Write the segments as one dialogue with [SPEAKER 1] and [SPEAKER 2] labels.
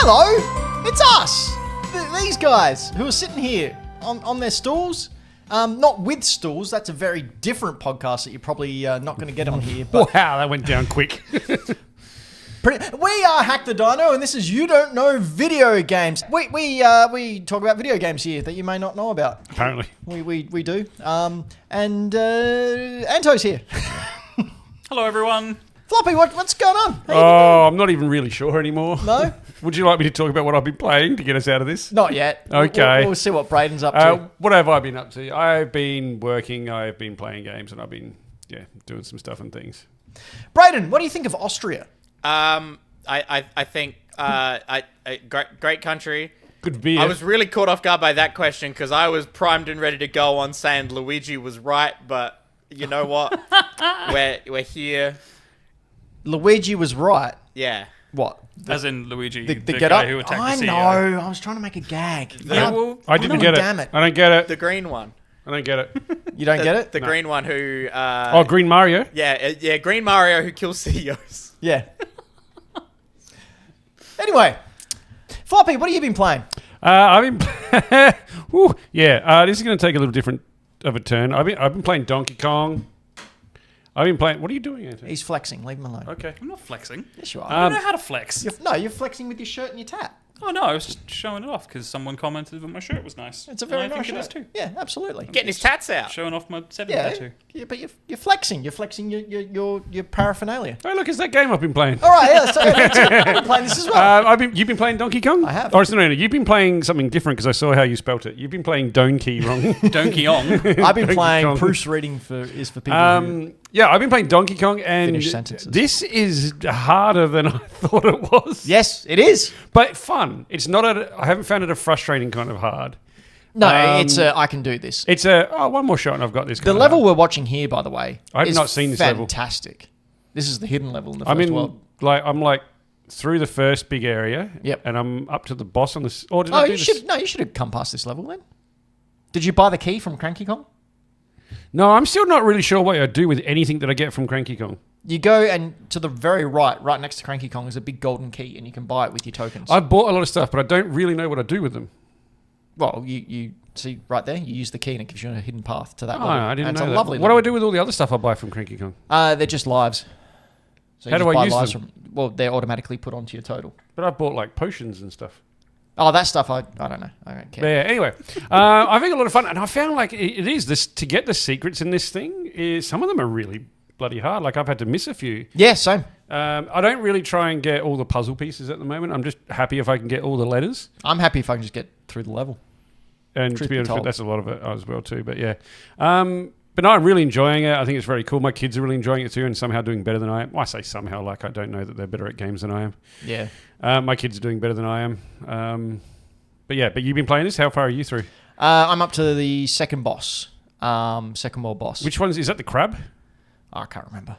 [SPEAKER 1] Hello, it's us. These guys who are sitting here on their stools. Not with stools. That's a very different podcast that you're probably not going to get on here. But
[SPEAKER 2] wow, that went down quick.
[SPEAKER 1] We are Hack the Dino, and this is You Don't Know Video Games. We talk about video games here that you may not know about.
[SPEAKER 2] Apparently.
[SPEAKER 1] We do. And Anto's here.
[SPEAKER 3] Hello, everyone.
[SPEAKER 1] Floppy, what's going on?
[SPEAKER 2] I'm not even really sure anymore.
[SPEAKER 1] No?
[SPEAKER 2] Would you like me to talk about what I've been playing to get us out of this?
[SPEAKER 1] Not yet.
[SPEAKER 2] Okay.
[SPEAKER 1] We'll see what Brayden's up to.
[SPEAKER 2] What have I been up to? I've been working, I've been playing games, and I've been doing some stuff and things.
[SPEAKER 1] Brayden, what do you think of Austria?
[SPEAKER 4] I think great country.
[SPEAKER 2] Good beer.
[SPEAKER 4] I was really caught off guard by that question because I was primed and ready to go on saying Luigi was right, but you know what? we're here.
[SPEAKER 1] Luigi was right.
[SPEAKER 4] Yeah.
[SPEAKER 1] What?
[SPEAKER 3] As in Luigi,
[SPEAKER 1] the
[SPEAKER 3] the
[SPEAKER 1] get
[SPEAKER 3] guy
[SPEAKER 1] up?
[SPEAKER 3] who attacked
[SPEAKER 1] I
[SPEAKER 3] the CEO.
[SPEAKER 1] know. I was trying to make a gag.
[SPEAKER 2] I didn't get it.
[SPEAKER 1] Damn it.
[SPEAKER 2] I don't get it.
[SPEAKER 4] The green one.
[SPEAKER 2] I don't get it.
[SPEAKER 1] You don't get it?
[SPEAKER 4] The green one who...
[SPEAKER 2] Green Mario?
[SPEAKER 4] Yeah, Green Mario who kills CEOs.
[SPEAKER 1] Yeah. Anyway, Floppy, what have you been playing?
[SPEAKER 2] I've been... this is going to take a little different of a turn. I've been playing Donkey Kong. I've been playing... What are you doing, Anthony?
[SPEAKER 1] He's flexing. Leave him alone.
[SPEAKER 2] Okay.
[SPEAKER 3] I'm not flexing.
[SPEAKER 1] Yes, you are.
[SPEAKER 3] I don't know how to flex.
[SPEAKER 1] You're flexing with your shirt and your tat.
[SPEAKER 3] Oh, no, I was just showing it off because someone commented that my shirt was nice.
[SPEAKER 1] It's a very
[SPEAKER 3] and I
[SPEAKER 1] nice
[SPEAKER 3] think
[SPEAKER 1] shirt.
[SPEAKER 3] it is too.
[SPEAKER 1] Yeah, absolutely.
[SPEAKER 4] Getting his tats out.
[SPEAKER 3] Showing off my 70
[SPEAKER 1] Yeah,
[SPEAKER 3] tattoo.
[SPEAKER 1] yeah, but you're flexing. You're flexing your paraphernalia.
[SPEAKER 2] Oh, look, it's that game I've been playing.
[SPEAKER 1] All right, yeah. So I've been playing this as well.
[SPEAKER 2] You've been playing Donkey Kong?
[SPEAKER 1] I have.
[SPEAKER 2] Or no, you've been playing something different because I saw how you spelt it. You've been playing Donkey wrong.
[SPEAKER 3] Donkey on.
[SPEAKER 1] I've been
[SPEAKER 2] Donkey
[SPEAKER 1] playing
[SPEAKER 2] Kong.
[SPEAKER 1] proofreading for people who
[SPEAKER 2] Yeah, I've been playing Donkey Kong, and
[SPEAKER 1] finish sentences.
[SPEAKER 2] this is harder than I thought it was.
[SPEAKER 1] Yes, it is.
[SPEAKER 2] But fun. It's not I haven't found it a frustrating kind of hard.
[SPEAKER 1] No, it's I can do this.
[SPEAKER 2] It's one more shot and I've got this.
[SPEAKER 1] The level we're watching here, by the way,
[SPEAKER 2] I have
[SPEAKER 1] is
[SPEAKER 2] not seen this level.
[SPEAKER 1] fantastic. This is the hidden level in the first world.
[SPEAKER 2] I'm through the first big area.
[SPEAKER 1] Yep.
[SPEAKER 2] And I'm up to the boss on this. Or did
[SPEAKER 1] Oh,
[SPEAKER 2] I do
[SPEAKER 1] you
[SPEAKER 2] this?
[SPEAKER 1] should. No, you should have come past this level then. Did you buy the key from Cranky Kong?
[SPEAKER 2] No, I'm still not really sure what I do with anything that I get from Cranky Kong.
[SPEAKER 1] You go and to the very right next to Cranky Kong, is a big golden key, and you can buy it with your tokens.
[SPEAKER 2] I've bought a lot of stuff, but I don't really know what I do with them.
[SPEAKER 1] Well, you see right there, you use the key and it gives you a hidden path to that level.
[SPEAKER 2] I didn't
[SPEAKER 1] and
[SPEAKER 2] know
[SPEAKER 1] it's a
[SPEAKER 2] that.
[SPEAKER 1] lovely
[SPEAKER 2] What do I
[SPEAKER 1] level.
[SPEAKER 2] do with all the other stuff I buy from Cranky Kong?
[SPEAKER 1] They're just lives. So
[SPEAKER 2] How
[SPEAKER 1] you
[SPEAKER 2] do
[SPEAKER 1] just
[SPEAKER 2] I
[SPEAKER 1] buy
[SPEAKER 2] use
[SPEAKER 1] lives
[SPEAKER 2] them?
[SPEAKER 1] well, they're automatically put onto your total.
[SPEAKER 2] But I bought like potions and stuff.
[SPEAKER 1] Oh, that stuff, I don't know. I don't care.
[SPEAKER 2] Yeah, anyway, I think a lot of fun. And I found like it is this to get the secrets in this thing is some of them are really bloody hard. Like I've had to miss a few.
[SPEAKER 1] Yeah, same.
[SPEAKER 2] I don't really try and get all the puzzle pieces at the moment. I'm just happy if I can get all the letters.
[SPEAKER 1] I'm happy if I can just get through the level.
[SPEAKER 2] And
[SPEAKER 1] Truth
[SPEAKER 2] to be
[SPEAKER 1] be
[SPEAKER 2] honest,
[SPEAKER 1] told.
[SPEAKER 2] that's a lot of it as well too. But yeah, but no, I'm really enjoying it. I think it's very cool. My kids are really enjoying it too, and somehow doing better than I am. Well, I say somehow, like I don't know that they're better at games than I am.
[SPEAKER 1] Yeah.
[SPEAKER 2] My kids are doing better than I am. But you've been playing this. How far are you through?
[SPEAKER 1] I'm up to the second boss. Second world boss.
[SPEAKER 2] Which one is that? The crab?
[SPEAKER 1] I can't remember.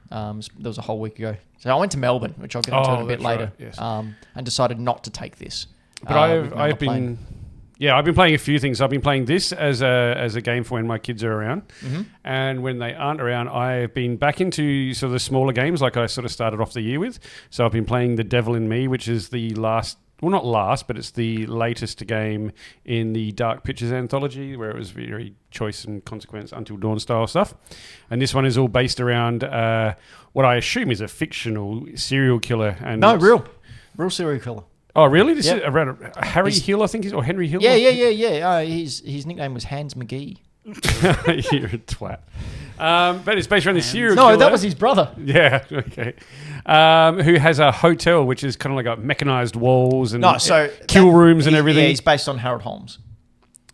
[SPEAKER 1] That was a whole week ago. So I went to Melbourne, which I'll get into in a bit
[SPEAKER 2] that's
[SPEAKER 1] later,
[SPEAKER 2] right, yes.
[SPEAKER 1] and decided not to take this.
[SPEAKER 2] But I've been playing a few things. I've been playing this as a game for when my kids are around, and when they aren't around, I've been back into sort of the smaller games like I sort of started off the year with. So I've been playing The Devil in Me, which is the last. Well, not last, but it's the latest game in the Dark Pictures anthology, where it was very choice and consequence Until Dawn style stuff. And this one is all based around what I assume is a fictional serial killer. And
[SPEAKER 1] No, real serial killer.
[SPEAKER 2] Oh, really? This
[SPEAKER 1] Yep.
[SPEAKER 2] is around Harry Hill, I think, or Henry Hill.
[SPEAKER 1] Yeah. His nickname was Hans McGee.
[SPEAKER 2] You're a twat. But it's based around the serial
[SPEAKER 1] No,
[SPEAKER 2] killer.
[SPEAKER 1] that was his brother.
[SPEAKER 2] Yeah, okay. Who has a hotel which is kind of like got mechanized walls and kill rooms and everything.
[SPEAKER 1] Yeah, he's based on Harold Holmes,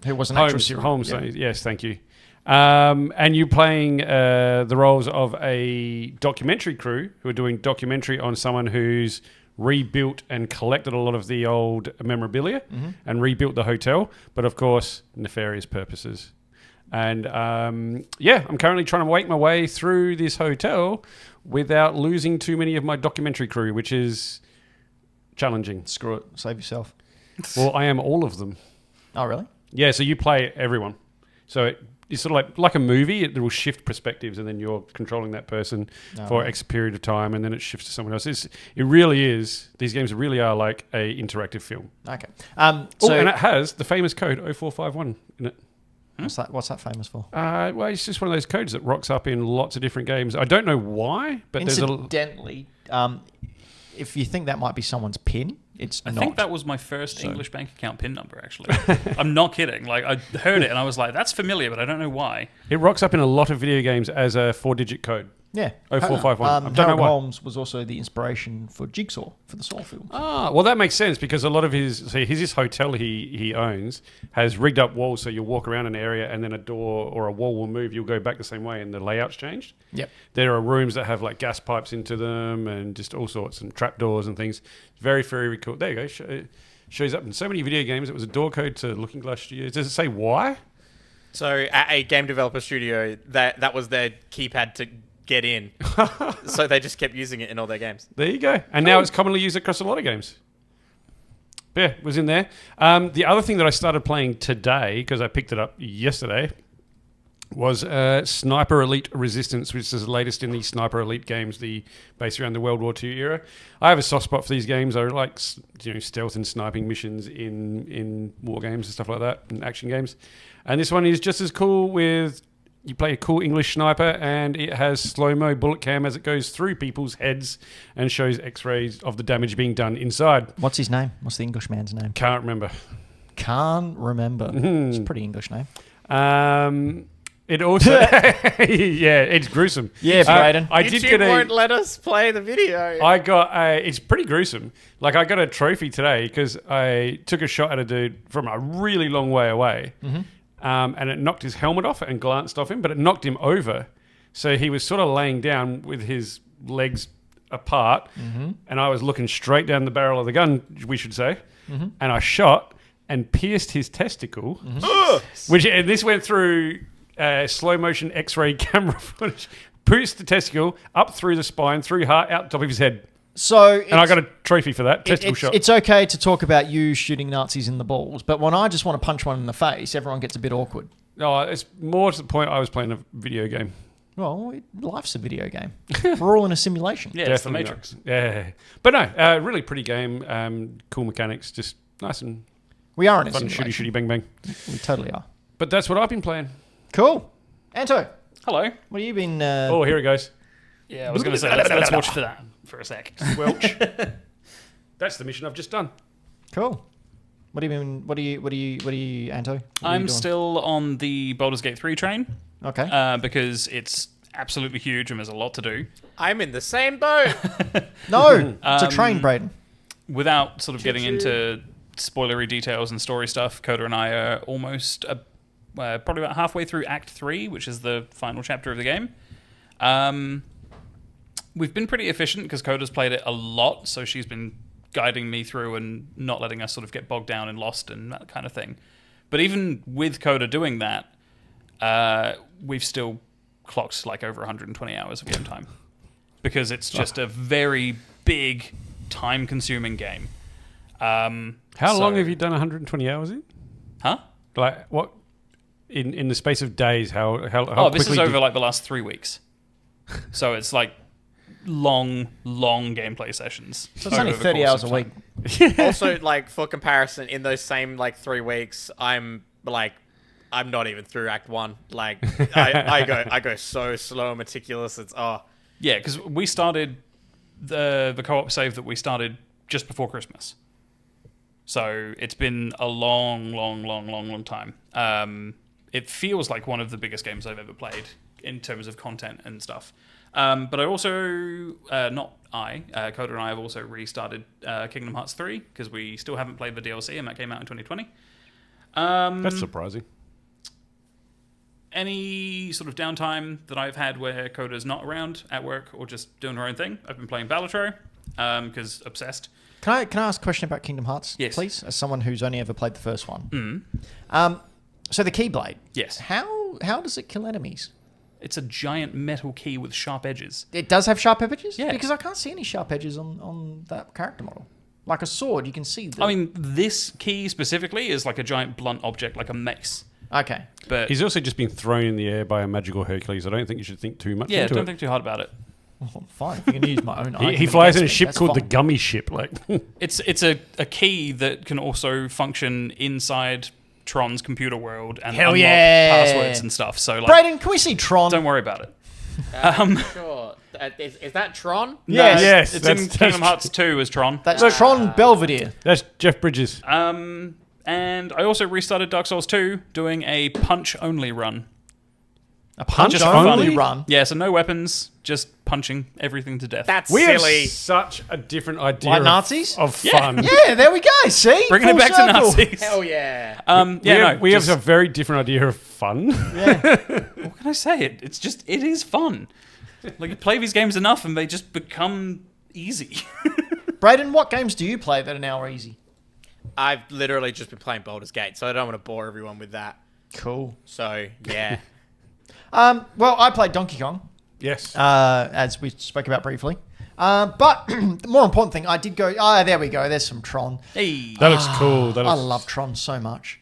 [SPEAKER 1] who was an actual serial
[SPEAKER 2] Holmes,
[SPEAKER 1] yeah.
[SPEAKER 2] yes, thank you. And you're playing the roles of a documentary crew who are doing documentary on someone who's rebuilt and collected a lot of the old memorabilia and rebuilt the hotel, but of course, nefarious purposes. And I'm currently trying to make my way through this hotel without losing too many of my documentary crew, which is challenging.
[SPEAKER 1] Screw it. Save yourself.
[SPEAKER 2] Well, I am all of them.
[SPEAKER 1] Oh, really?
[SPEAKER 2] Yeah, so you play everyone. So it's sort of like a movie. It will shift perspectives, and then you're controlling that person for X period of time, and then it shifts to someone else. It really is. These games really are like a interactive film.
[SPEAKER 1] Okay.
[SPEAKER 2] And it has the famous code 0451 in it.
[SPEAKER 1] What's that famous for?
[SPEAKER 2] Well, it's just one of those codes that rocks up in lots of different games. I don't know why, but
[SPEAKER 1] incidentally, if you think that might be someone's PIN, it's not.
[SPEAKER 3] I think that was my first English bank account PIN number, actually. I'm not kidding. Like, I heard it and I was like, that's familiar, but I don't know why.
[SPEAKER 2] It rocks up in a lot of video games as a 4-digit code.
[SPEAKER 1] Yeah.
[SPEAKER 2] 0451. I don't know
[SPEAKER 1] Harold
[SPEAKER 2] why.
[SPEAKER 1] Holmes was also the inspiration for Jigsaw for the Saw film.
[SPEAKER 2] Ah, well, that makes sense because a lot of his hotel he owns has rigged up walls, so you'll walk around an area and then a door or a wall will move. You'll go back the same way and the layout's changed.
[SPEAKER 1] Yep.
[SPEAKER 2] There are rooms that have like gas pipes into them and just all sorts and trapdoors and things. Very, very cool. There you go. Shows up in so many video games. It was a door code to Looking Glass Studios. Does it say why?
[SPEAKER 4] So at a game developer studio, that was their keypad to get in. So they just kept using it in all their games.
[SPEAKER 2] There you go. And now it's commonly used across a lot of games. Yeah, it was in there. The other thing that I started playing today, because I picked it up yesterday, was Sniper Elite Resistance, which is the latest in the Sniper Elite games, based around the World War II era. I have a soft spot for these games. I like stealth and sniping missions in war games and stuff like that, and action games. And this one is just as cool with... You play a cool English sniper, and it has slow-mo bullet cam as it goes through people's heads and shows X-rays of the damage being done inside.
[SPEAKER 1] What's his name? What's the Englishman's name?
[SPEAKER 2] Can't remember.
[SPEAKER 1] Can't remember. It's a pretty English name.
[SPEAKER 2] It also... yeah, it's gruesome.
[SPEAKER 1] Yeah, Brayden.
[SPEAKER 4] YouTube won't let us play the video.
[SPEAKER 2] I got it's pretty gruesome. Like, I got a trophy today because I took a shot at a dude from a really long way away. Mm-hmm. And it knocked his helmet off and glanced off him, but it knocked him over. So he was sort of laying down with his legs apart, and I was looking straight down the barrel of the gun, we should say, and I shot and pierced his testicle, and this went through slow motion X-ray camera footage, pierced the testicle up through the spine, through heart, out the top of his head. And I got a trophy for that, testicle shot.
[SPEAKER 1] It's okay to talk about you shooting Nazis in the balls, but when I just want to punch one in the face, everyone gets a bit awkward.
[SPEAKER 2] No, it's more to the point I was playing a video game.
[SPEAKER 1] Well, life's a video game. We're all in a simulation.
[SPEAKER 3] Yeah, it's the Matrix.
[SPEAKER 2] Yeah. But no, really pretty game, cool mechanics, just nice and
[SPEAKER 1] we are in a
[SPEAKER 2] fun,
[SPEAKER 1] simulation.
[SPEAKER 2] shooty, bang, bang.
[SPEAKER 1] We totally are.
[SPEAKER 2] But that's what I've been playing.
[SPEAKER 1] Cool. Anto.
[SPEAKER 3] Hello.
[SPEAKER 1] What have you been...
[SPEAKER 2] Oh, here it goes.
[SPEAKER 3] Yeah, I was going to say, let's watch for that for a sec.
[SPEAKER 2] Welch. That's the mission I've just done.
[SPEAKER 1] Cool. What are you, Anto?
[SPEAKER 3] I'm still on the Baldur's Gate 3 train.
[SPEAKER 1] Okay.
[SPEAKER 3] Because it's absolutely huge and there's a lot to do.
[SPEAKER 4] I'm in the same boat.
[SPEAKER 1] No, it's a train, Brayden.
[SPEAKER 3] Without sort of getting into spoilery details and story stuff, Coda and I are almost probably about halfway through Act 3, which is the final chapter of the game. We've been pretty efficient because Coda's played it a lot, so she's been guiding me through and not letting us sort of get bogged down and lost and that kind of thing. But even with Coda doing that, we've still clocked like over 120 hours of game time because it's just a very big, time-consuming game.
[SPEAKER 2] How long have you done 120 hours in?
[SPEAKER 3] Huh?
[SPEAKER 2] Like what? In the space of days, how
[SPEAKER 3] this is over like the last 3 weeks. So it's like long gameplay sessions.
[SPEAKER 1] So it's only 30 hours a week.
[SPEAKER 4] Also, like, for comparison, in those same, like, 3 weeks, I'm not even through Act 1. Like, I go so slow and meticulous. It's,
[SPEAKER 3] Yeah, because we started the co-op save that we started just before Christmas. So it's been a long time. It feels like one of the biggest games I've ever played in terms of content and stuff. But I also, Coda and I have also restarted Kingdom Hearts 3 because we still haven't played the DLC and that came out in 2020.
[SPEAKER 2] That's surprising.
[SPEAKER 3] Any sort of downtime that I've had where Coda's not around at work or just doing her own thing, I've been playing Balatro because obsessed.
[SPEAKER 1] Can I ask a question about Kingdom Hearts,
[SPEAKER 3] yes,
[SPEAKER 1] please? As someone who's only ever played the first one. So the Keyblade.
[SPEAKER 3] Yes.
[SPEAKER 1] How does it kill enemies?
[SPEAKER 3] It's a giant metal key with sharp edges.
[SPEAKER 1] It does have sharp edges?
[SPEAKER 3] Yeah.
[SPEAKER 1] Because I can't see any sharp edges on that character model. Like a sword, you can see
[SPEAKER 3] I mean, this key specifically is like a giant blunt object, like a mace.
[SPEAKER 1] Okay.
[SPEAKER 3] But
[SPEAKER 2] He's also just been thrown in the air by a magical Hercules. I don't think you should think too much
[SPEAKER 3] yeah,
[SPEAKER 2] into
[SPEAKER 3] don't
[SPEAKER 2] it.
[SPEAKER 3] think too hard about it.
[SPEAKER 1] Oh, fine. If you can use my own.
[SPEAKER 2] He
[SPEAKER 1] argument
[SPEAKER 2] flies in a
[SPEAKER 1] against me,
[SPEAKER 2] ship
[SPEAKER 1] that's
[SPEAKER 2] called the
[SPEAKER 1] fine.
[SPEAKER 2] Gummy Ship. Like,
[SPEAKER 3] It's a key that can also function inside Tron's computer world and
[SPEAKER 1] Hell
[SPEAKER 3] unlock
[SPEAKER 1] yeah.
[SPEAKER 3] passwords and stuff. So like,
[SPEAKER 1] Brayden, can we see Tron?
[SPEAKER 3] don't worry about it.
[SPEAKER 4] Sure. Is that Tron?
[SPEAKER 1] Yes.
[SPEAKER 2] yes,
[SPEAKER 3] It's in Kingdom Hearts 2 as Tron.
[SPEAKER 1] That's Tron Belvedere.
[SPEAKER 2] that's Jeff Bridges.
[SPEAKER 3] And I also restarted Dark Souls 2 doing a punch-only run.
[SPEAKER 1] A punch
[SPEAKER 3] Just
[SPEAKER 1] only
[SPEAKER 3] fun.
[SPEAKER 1] run.
[SPEAKER 3] Yeah, so no weapons, just punching everything to death.
[SPEAKER 4] That's
[SPEAKER 2] We have
[SPEAKER 4] silly.
[SPEAKER 2] such a different idea
[SPEAKER 1] Like
[SPEAKER 2] of,
[SPEAKER 1] Nazis?
[SPEAKER 2] of fun.
[SPEAKER 1] Yeah, there we go. See?
[SPEAKER 3] Bringing
[SPEAKER 1] Full
[SPEAKER 3] it back
[SPEAKER 1] circle.
[SPEAKER 3] to Nazis.
[SPEAKER 4] Hell yeah.
[SPEAKER 2] We have
[SPEAKER 3] just-
[SPEAKER 2] a very different idea of fun.
[SPEAKER 3] What can I say? It is fun. Like, you play these games enough and they just become easy.
[SPEAKER 1] Brayden, what games do you play that are now easy?
[SPEAKER 4] I've literally just been playing Baldur's Gate, so I don't want to bore everyone with that.
[SPEAKER 1] Cool.
[SPEAKER 4] So, yeah.
[SPEAKER 1] Well, I played Donkey Kong,
[SPEAKER 2] Yes.
[SPEAKER 1] as we spoke about briefly. But the more important thing, I did go. There we go. There's some Tron.
[SPEAKER 3] Hey.
[SPEAKER 2] that looks cool. That
[SPEAKER 1] I
[SPEAKER 2] looks,
[SPEAKER 1] love Tron so much.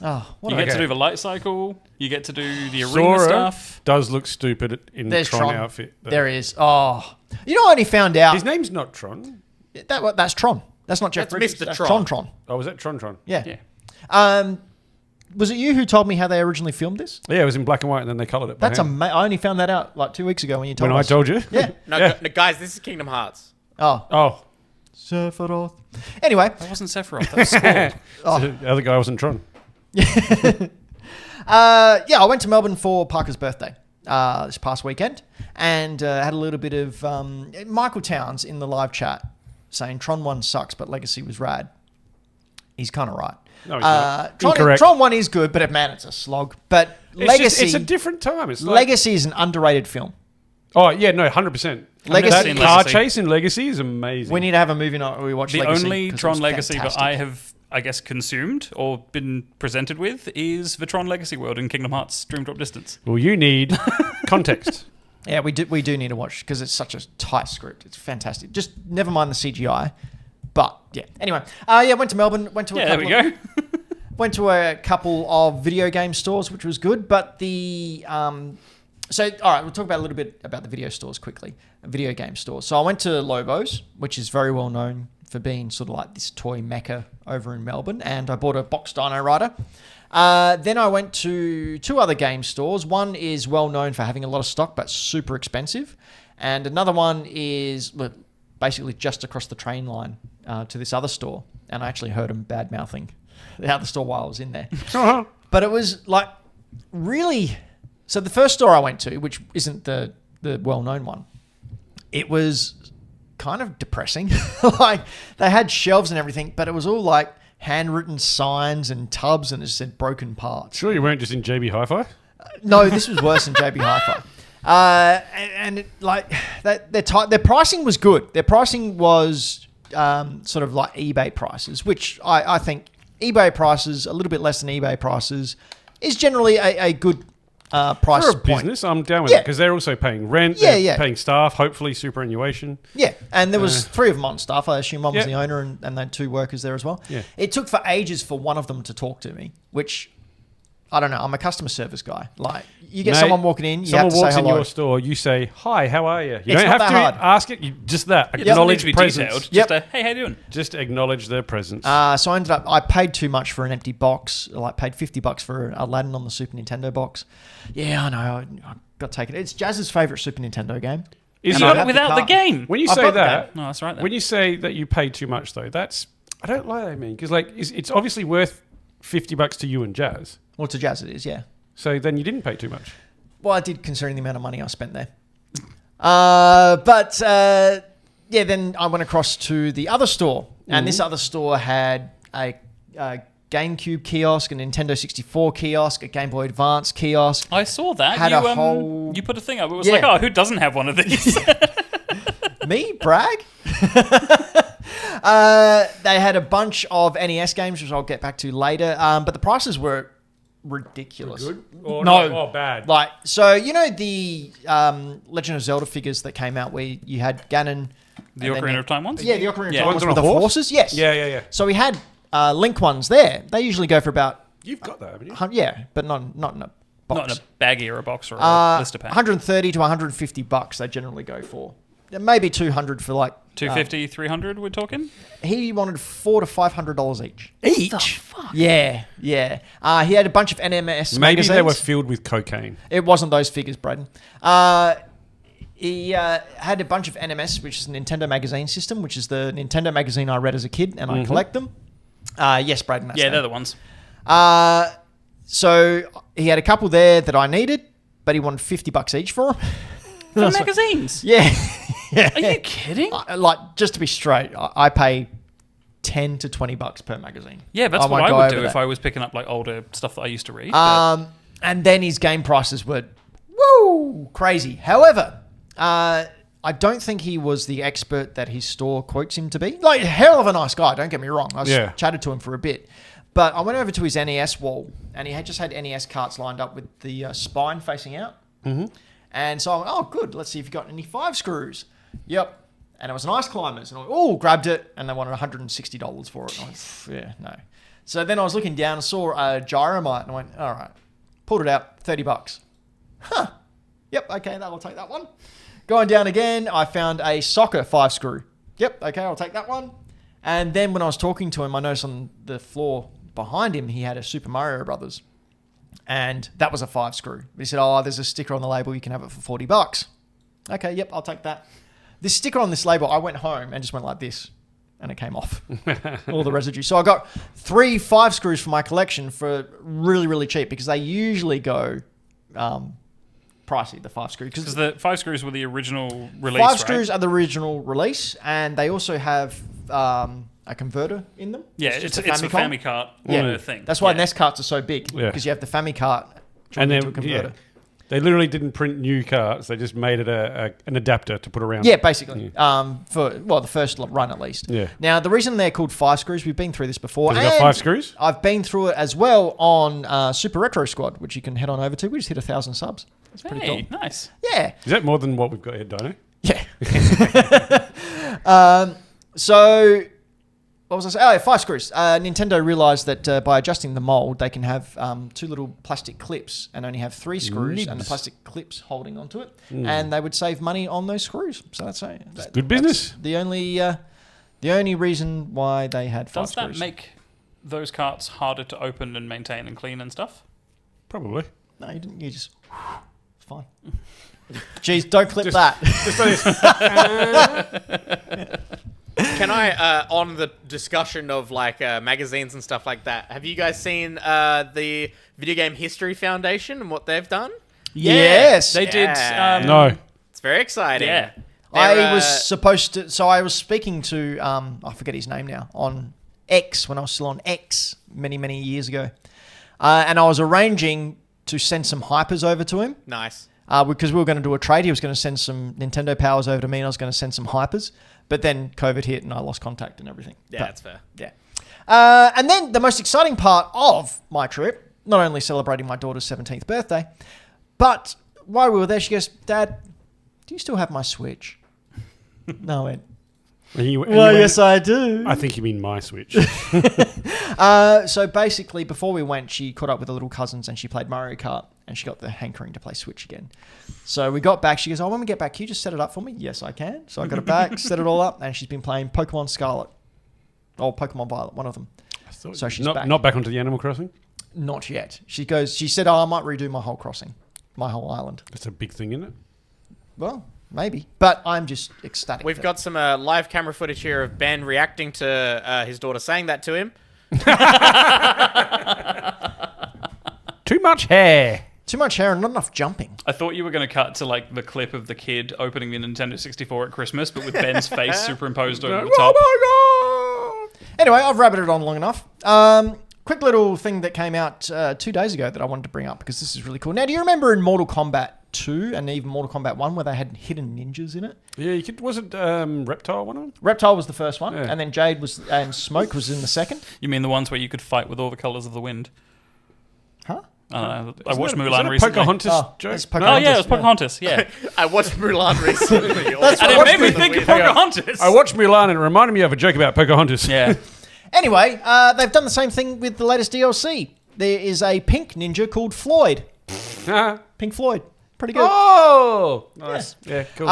[SPEAKER 1] Oh, what
[SPEAKER 3] You
[SPEAKER 1] a
[SPEAKER 3] get to
[SPEAKER 2] Okay.
[SPEAKER 3] do the light cycle. You get to do the arena
[SPEAKER 2] Sora
[SPEAKER 3] stuff.
[SPEAKER 2] does look stupid in
[SPEAKER 1] There's
[SPEAKER 2] Tron,
[SPEAKER 1] Tron.
[SPEAKER 2] outfit. though.
[SPEAKER 1] There is. Oh, you know, I only found out
[SPEAKER 2] His name's not Tron.
[SPEAKER 1] that's Tron. That's not Jeff
[SPEAKER 4] That's
[SPEAKER 1] Bridges.
[SPEAKER 4] Mr.
[SPEAKER 1] That's
[SPEAKER 4] Tron.
[SPEAKER 1] Tron.
[SPEAKER 2] Oh, was that Tron?
[SPEAKER 1] Yeah.
[SPEAKER 3] Yeah.
[SPEAKER 1] Was it you who told me how they originally filmed this?
[SPEAKER 2] Yeah, it was in black and white, and then they coloured it.
[SPEAKER 1] That's
[SPEAKER 2] by hand.
[SPEAKER 1] I only found that out like 2 weeks ago when you told
[SPEAKER 2] when
[SPEAKER 1] us.
[SPEAKER 2] I told you.
[SPEAKER 1] Yeah.
[SPEAKER 4] No,
[SPEAKER 2] Yeah.
[SPEAKER 4] no, guys, this is Kingdom Hearts.
[SPEAKER 1] Oh.
[SPEAKER 2] Oh,
[SPEAKER 1] Sephiroth. Anyway,
[SPEAKER 3] That wasn't Sephiroth. That was Squall.
[SPEAKER 2] so the other guy wasn't Tron.
[SPEAKER 1] I went to Melbourne for Parker's birthday this past weekend and had a little bit of Michael Towns in the live chat saying Tron 1 sucks, but Legacy was rad. He's kind of right.
[SPEAKER 2] No, he's not.
[SPEAKER 1] Tron,
[SPEAKER 2] Incorrect.
[SPEAKER 1] Tron 1 is good, but man, it's a slog. But
[SPEAKER 2] It's
[SPEAKER 1] Legacy,
[SPEAKER 2] just, it's a different time. It's like,
[SPEAKER 1] Legacy is an underrated film.
[SPEAKER 2] oh yeah, no, 100%.
[SPEAKER 1] Legacy-
[SPEAKER 2] That
[SPEAKER 3] seen
[SPEAKER 2] car
[SPEAKER 3] Legacy.
[SPEAKER 2] chase in Legacy is amazing.
[SPEAKER 1] We need to have a movie night where we watch
[SPEAKER 3] The
[SPEAKER 1] Legacy.
[SPEAKER 3] only
[SPEAKER 1] 'cause it
[SPEAKER 3] Tron
[SPEAKER 1] was
[SPEAKER 3] Legacy
[SPEAKER 1] fantastic.
[SPEAKER 3] that I have, I guess, consumed or been presented with is the Tron Legacy world in Kingdom Hearts Dream Drop Distance.
[SPEAKER 2] Well, you need context.
[SPEAKER 1] Yeah, we do need to watch because it's such a tight script. It's fantastic. Just never mind the CGI. But yeah. Anyway, went to Melbourne. Went to a
[SPEAKER 3] Yeah, there
[SPEAKER 1] couple
[SPEAKER 3] we
[SPEAKER 1] of-
[SPEAKER 3] go.
[SPEAKER 1] Went to a couple of video game stores, which was good. But so all right, we'll talk about a little bit about the video stores quickly. Video game stores. So I went to Lobos, which is very well known for being sort of like this toy mecca over in Melbourne, and I bought a box Dino Rider. Then I went to two other game stores. One is well known for having a lot of stock, but super expensive, and another one is basically just across the train line to this other store. And I actually heard them bad mouthing the other store while I was in there. But it was like really. So the first store I went to, which isn't the well known one, it was kind of depressing. Like they had shelves and everything, but it was all like handwritten signs and tubs, and it said broken parts.
[SPEAKER 2] Sure, you weren't just in JB Hi-Fi.
[SPEAKER 1] No, this was worse than JB Hi-Fi. And it, like their pricing was good. Their pricing was sort of like eBay prices, which I think eBay prices, a little bit less than eBay prices, is generally a good price
[SPEAKER 2] For a
[SPEAKER 1] point.
[SPEAKER 2] business, I'm down with
[SPEAKER 1] Yeah.
[SPEAKER 2] it because they're also paying rent,
[SPEAKER 1] Yeah,
[SPEAKER 2] they're
[SPEAKER 1] yeah.
[SPEAKER 2] paying staff, hopefully superannuation.
[SPEAKER 1] Yeah, and there was three of them on staff. I assume one was
[SPEAKER 2] Yeah.
[SPEAKER 1] the owner and they had two workers there as well.
[SPEAKER 2] Yeah.
[SPEAKER 1] It took for ages for one of them to talk to me, which I don't know. I'm a customer service guy. Like you get
[SPEAKER 2] Mate,
[SPEAKER 1] someone walking in, you
[SPEAKER 2] someone
[SPEAKER 1] have to say
[SPEAKER 2] walks in
[SPEAKER 1] hello.
[SPEAKER 2] your store, you say, "Hi, how are you?" You
[SPEAKER 1] It's
[SPEAKER 2] don't
[SPEAKER 1] not
[SPEAKER 2] have to
[SPEAKER 1] that hard.
[SPEAKER 2] ask it. You just that
[SPEAKER 3] It doesn't need
[SPEAKER 2] acknowledge
[SPEAKER 3] to be
[SPEAKER 2] presence.
[SPEAKER 3] detailed.
[SPEAKER 1] Yep.
[SPEAKER 3] Just hey, how you doing?
[SPEAKER 2] Just acknowledge their presence.
[SPEAKER 1] So I ended up, I paid too much for an empty box. Like paid $50 for Aladdin on the Super Nintendo box. Yeah, I know. I got taken. It's Jazz's favorite Super Nintendo game.
[SPEAKER 2] Is
[SPEAKER 3] You
[SPEAKER 1] I
[SPEAKER 3] got
[SPEAKER 1] have
[SPEAKER 3] it
[SPEAKER 1] the
[SPEAKER 3] without the
[SPEAKER 1] card.
[SPEAKER 3] game.
[SPEAKER 2] when you
[SPEAKER 1] I've
[SPEAKER 2] say
[SPEAKER 1] got the
[SPEAKER 2] that,
[SPEAKER 3] No, that's right. Then.
[SPEAKER 2] when you say that you paid too much, though, that's I don't like that. I mean, because like it's obviously worth $50 to you and Jazz.
[SPEAKER 1] Well, to Jazz it is, yeah.
[SPEAKER 2] So then you didn't pay too much.
[SPEAKER 1] Well, I did considering the amount of money I spent there. Then I went across to the other store, and this other store had a GameCube kiosk, a Nintendo 64 kiosk, a Game Boy Advance kiosk.
[SPEAKER 3] I saw that.
[SPEAKER 1] Had
[SPEAKER 3] you,
[SPEAKER 1] a whole-
[SPEAKER 3] you put a thing up. It was
[SPEAKER 1] Yeah.
[SPEAKER 3] like, oh, who doesn't have one of these?
[SPEAKER 1] Me? Brag? They had a bunch of NES games, which I'll get back to later, but the prices were ridiculous.
[SPEAKER 2] Or
[SPEAKER 1] No.
[SPEAKER 2] Oh, bad.
[SPEAKER 1] Like, so you know the Legend of Zelda figures that came out where you had Ganon,
[SPEAKER 3] The
[SPEAKER 1] and then
[SPEAKER 3] Ocarina
[SPEAKER 1] you-
[SPEAKER 3] of Time ones?
[SPEAKER 1] yeah, the Ocarina of
[SPEAKER 3] Yeah.
[SPEAKER 1] Time
[SPEAKER 2] Ones
[SPEAKER 1] ones
[SPEAKER 2] on
[SPEAKER 1] with
[SPEAKER 2] a
[SPEAKER 1] the
[SPEAKER 2] horse?
[SPEAKER 1] horses. Yes.
[SPEAKER 2] Yeah.
[SPEAKER 1] So we had Link ones there. They usually go for about
[SPEAKER 2] You've got that, haven't you?
[SPEAKER 1] Yeah, but not in a box.
[SPEAKER 3] Not in a baggie or a box or a blister pack.
[SPEAKER 1] 130 to 150 bucks they generally go for. Maybe 200 for like
[SPEAKER 3] 250, 300 we're talking?
[SPEAKER 1] He wanted $400 to $500 each.
[SPEAKER 2] Each?
[SPEAKER 3] The fuck?
[SPEAKER 1] Yeah. He had a bunch of NMS
[SPEAKER 2] Maybe
[SPEAKER 1] magazines.
[SPEAKER 2] they were filled with cocaine.
[SPEAKER 1] It wasn't those figures, Brayden. He had a bunch of NMS, which is a Nintendo magazine system, which is the Nintendo magazine I read as a kid, and I collect them. Yes, Brayden.
[SPEAKER 3] Yeah, they're the ones.
[SPEAKER 1] So he had a couple there that I needed, but he wanted $50 each for them.
[SPEAKER 3] For magazines?
[SPEAKER 1] Yeah.
[SPEAKER 3] Are you kidding?
[SPEAKER 1] Like, just to be straight, I pay $10 to $20 per magazine.
[SPEAKER 3] Yeah, that's
[SPEAKER 1] I
[SPEAKER 3] what
[SPEAKER 1] won't
[SPEAKER 3] I
[SPEAKER 1] go
[SPEAKER 3] would
[SPEAKER 1] over
[SPEAKER 3] do if
[SPEAKER 1] that.
[SPEAKER 3] I was picking up like older stuff that I used to read.
[SPEAKER 1] And then his game prices were, crazy. However, I don't think he was the expert that his store quotes him to be. Like, hell of a nice guy, don't get me wrong. I chatted to him for a bit. But I went over to his NES wall, and he had just had NES carts lined up with the spine facing out. Mm-hmm. And so I went, oh, good. Let's see if you've got any 5 screws. Yep. And it was an Ice Climbers. And I went, grabbed it. And they wanted $160 for it. And I went, yeah, no. So then I was looking down and saw a Gyromite. And I went, all right. Pulled it out, $30. Huh. Yep, okay, I'll take that one. Going down again, I found a soccer 5-screw. Yep, okay, I'll take that one. And then when I was talking to him, I noticed on the floor behind him, he had a Super Mario Brothers. And that was a 5-screw. He said, there's a sticker on the label. You can have it for $40. Okay, yep, I'll take that. This sticker on this label, I went home and just went like this. And it came off. All the residue. So I got 3 5-screws for my collection for really, really cheap because they usually go pricey, the 5-screw.
[SPEAKER 3] Because the 5 screws were the original release,
[SPEAKER 1] 5 screws are the original release. And they also have a converter in them.
[SPEAKER 3] Yeah, it's a Famicom cart thing.
[SPEAKER 1] That's why NES carts are so big, because you have the Famicart into a converter.
[SPEAKER 2] They literally didn't print new carts. They just made it an adapter to put around.
[SPEAKER 1] Yeah, basically. For the first run at least.
[SPEAKER 2] Yeah.
[SPEAKER 1] Now, the reason they're called 5 screws, we've been through this before.
[SPEAKER 2] Have you got 5 screws?
[SPEAKER 1] I've been through it as well on Super Retro Squad, which you can head on over to. We just hit 1,000 subs. That's pretty cool.
[SPEAKER 3] Nice.
[SPEAKER 1] Yeah.
[SPEAKER 2] Is that more than what we've got here, Dino?
[SPEAKER 1] Yeah. So, what was I saying? 5 screws. Nintendo realized that by adjusting the mold, they can have 2 little plastic clips and only have 3 screws and the plastic clips holding onto it. And they would save money on those screws. So that's
[SPEAKER 2] good business.
[SPEAKER 1] That's the only reason why they had 5 screws.
[SPEAKER 3] Does that make those carts harder to open and maintain and clean and stuff?
[SPEAKER 2] Probably.
[SPEAKER 1] No, you didn't. You just... It's fine. Jeez, don't clip that.
[SPEAKER 2] Just like this.
[SPEAKER 4] Can I, on the discussion of like magazines and stuff like that, have you guys seen the Video Game History Foundation and what they've done?
[SPEAKER 1] Yes.
[SPEAKER 3] They did.
[SPEAKER 2] No.
[SPEAKER 4] It's very exciting.
[SPEAKER 3] Yeah.
[SPEAKER 1] I was supposed to... So I was speaking to... I forget his name now. On X, when I was still on X many, many years ago. And I was arranging to send some hypers over to him.
[SPEAKER 4] Nice.
[SPEAKER 1] Because we were going to do a trade. He was going to send some Nintendo powers over to me and I was going to send some hypers. But then COVID hit and I lost contact and everything.
[SPEAKER 4] Yeah, that's fair.
[SPEAKER 1] Yeah. And then the most exciting part of my trip, not only celebrating my daughter's 17th birthday, but while we were there, she goes, Dad, do you still have my Switch? No, I went, yes, I do.
[SPEAKER 2] I think you mean my Switch.
[SPEAKER 1] So basically, before we went, she caught up with her little cousins and she played Mario Kart and she got the hankering to play Switch again. So we got back. She goes, when we get back, can you just set it up for me? Yes, I can. So I got it back, set it all up, and she's been playing Pokemon Scarlet. Or Pokemon Violet, one of them. So she's back.
[SPEAKER 2] Not back onto the Animal Crossing?
[SPEAKER 1] Not yet. She said, I might redo my whole crossing, my whole island.
[SPEAKER 2] That's a big thing, isn't it?
[SPEAKER 1] Well, maybe. But I'm just ecstatic.
[SPEAKER 4] We've got some live camera footage here of Ben reacting to his daughter saying that to him.
[SPEAKER 2] Too much hair.
[SPEAKER 1] Too much hair and not enough jumping.
[SPEAKER 3] I thought you were going to cut to like the clip of the kid opening the Nintendo 64 at Christmas, but with Ben's face superimposed over the top.
[SPEAKER 1] Oh my God! Anyway, I've rabbited on long enough. Quick little thing that came out 2 days ago that I wanted to bring up because this is really cool. Now, do you remember in Mortal Kombat 2 and even Mortal Kombat 1 where they had hidden ninjas in it?
[SPEAKER 2] Yeah, was it Reptile one of them?
[SPEAKER 1] Reptile was the first one,
[SPEAKER 2] yeah.
[SPEAKER 1] and then Jade and Smoke was in the second.
[SPEAKER 3] You mean the ones where you could fight with all the colours of the wind?
[SPEAKER 1] Huh?
[SPEAKER 3] I watched
[SPEAKER 2] Is
[SPEAKER 3] Mulan
[SPEAKER 2] that a
[SPEAKER 3] recently.
[SPEAKER 2] Pocahontas joke?
[SPEAKER 1] It's
[SPEAKER 3] Oh
[SPEAKER 1] Pocahontas,
[SPEAKER 3] yeah, it was Pocahontas. Yeah,
[SPEAKER 4] I watched Mulan recently.
[SPEAKER 3] and it made me think of Pocahontas.
[SPEAKER 2] I watched Mulan and it reminded me of a joke about Pocahontas.
[SPEAKER 3] Yeah.
[SPEAKER 1] Anyway, they've done the same thing with the latest DLC. there is a pink ninja called Floyd. Pink Floyd. Pretty good.
[SPEAKER 2] Oh, nice. Yeah, cool.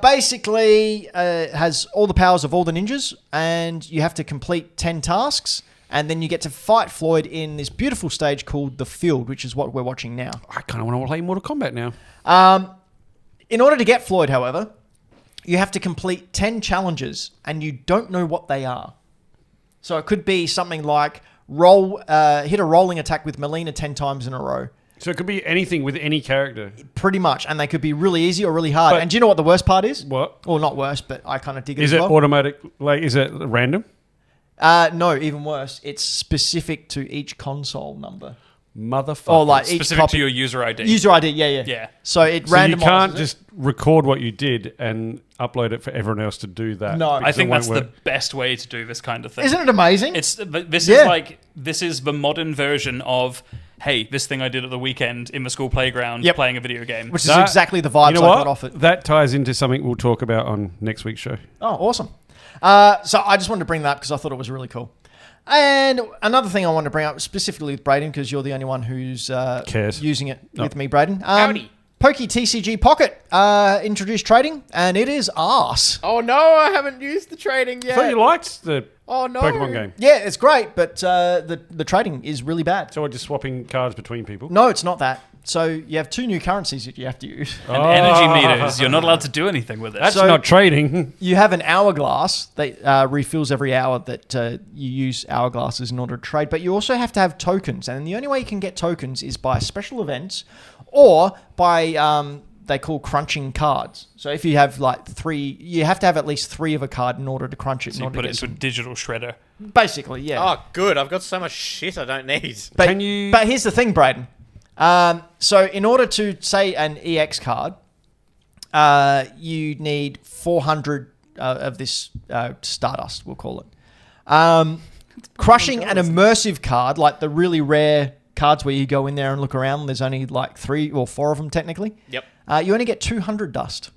[SPEAKER 1] Basically, has all the powers of all the ninjas, and you have to complete 10 tasks, and then you get to fight Floyd in this beautiful stage called The Field, which is what we're watching now.
[SPEAKER 2] I kind of want to play Mortal Kombat now.
[SPEAKER 1] In order to get Floyd, however, you have to complete 10 challenges, and you don't know what they are. So it could be something like hit a rolling attack with Melina 10 times in a row.
[SPEAKER 2] So it could be anything with any character.
[SPEAKER 1] Pretty much, and they could be really easy or really hard.
[SPEAKER 2] But-
[SPEAKER 1] and do you know what the worst part is?
[SPEAKER 2] What?
[SPEAKER 1] Well, not worst, but I kind of dig it
[SPEAKER 2] Is
[SPEAKER 1] as
[SPEAKER 2] it
[SPEAKER 1] well.
[SPEAKER 2] automatic? Like, is it random?
[SPEAKER 1] No, even worse. It's specific to each console number.
[SPEAKER 2] Motherfucker.
[SPEAKER 1] Or like each
[SPEAKER 3] Specific
[SPEAKER 1] copy.
[SPEAKER 3] to your user ID.
[SPEAKER 1] User ID, yeah.
[SPEAKER 3] Yeah.
[SPEAKER 1] So it
[SPEAKER 2] So you
[SPEAKER 1] randomizes
[SPEAKER 2] can't
[SPEAKER 1] it.
[SPEAKER 2] just record what you did and upload it for everyone else to do that.
[SPEAKER 1] No.
[SPEAKER 2] because
[SPEAKER 3] I think
[SPEAKER 2] it won't
[SPEAKER 3] that's the
[SPEAKER 2] work.
[SPEAKER 3] best way to do this kind of thing.
[SPEAKER 1] Isn't it amazing?
[SPEAKER 3] This
[SPEAKER 1] Yeah.
[SPEAKER 3] is like this is the modern version of hey, this thing I did at the weekend in the school playground
[SPEAKER 1] Yep.
[SPEAKER 3] playing a video game.
[SPEAKER 1] Which is
[SPEAKER 2] That-
[SPEAKER 1] exactly the vibes
[SPEAKER 2] You know
[SPEAKER 1] I
[SPEAKER 2] what?
[SPEAKER 1] got off it.
[SPEAKER 2] That ties into something we'll talk about on next week's show.
[SPEAKER 1] Oh, awesome. So I just wanted to bring that up because I thought it was really cool. And another thing I wanted to bring up specifically with Brayden, because you're the only one who's
[SPEAKER 2] Cares.
[SPEAKER 1] using it
[SPEAKER 2] No.
[SPEAKER 1] with me, Brayden.
[SPEAKER 4] Howdy.
[SPEAKER 1] Pokey TCG Pocket introduced trading, and it is arse.
[SPEAKER 4] Oh no, I haven't used the trading
[SPEAKER 2] I
[SPEAKER 4] yet.
[SPEAKER 2] thought you liked the
[SPEAKER 4] Oh no.
[SPEAKER 2] Pokemon game.
[SPEAKER 1] Yeah, it's great, but the trading is really bad.
[SPEAKER 2] So we're just swapping cards between people.
[SPEAKER 1] No, it's not that. So you have 2 new currencies that you have to use.
[SPEAKER 3] And energy meters, you're not allowed to do anything with it.
[SPEAKER 2] That's
[SPEAKER 1] So-
[SPEAKER 2] not trading.
[SPEAKER 1] You have an hourglass that refills every hour that you use hourglasses in order to trade, but you also have to have tokens. And the only way you can get tokens is by special events or by, they call crunching cards. So if you have like 3, you have to have at least 3 of a card in order to crunch it.
[SPEAKER 3] so
[SPEAKER 1] in
[SPEAKER 3] you
[SPEAKER 1] order
[SPEAKER 3] put
[SPEAKER 1] to
[SPEAKER 3] it
[SPEAKER 1] get
[SPEAKER 3] into a digital shredder.
[SPEAKER 1] basically, yeah.
[SPEAKER 4] Oh, good. I've got so much shit I don't need.
[SPEAKER 1] But,
[SPEAKER 2] Can you-
[SPEAKER 1] but here's the thing, Brayden. So in order to say an EX card, you need 400 of this Stardust, we'll call it. Crushing an immersive card, like the really rare cards where you go in there and look around, there's only like 3 or 4 of them technically.
[SPEAKER 4] Yep.
[SPEAKER 1] You only get 200 dust.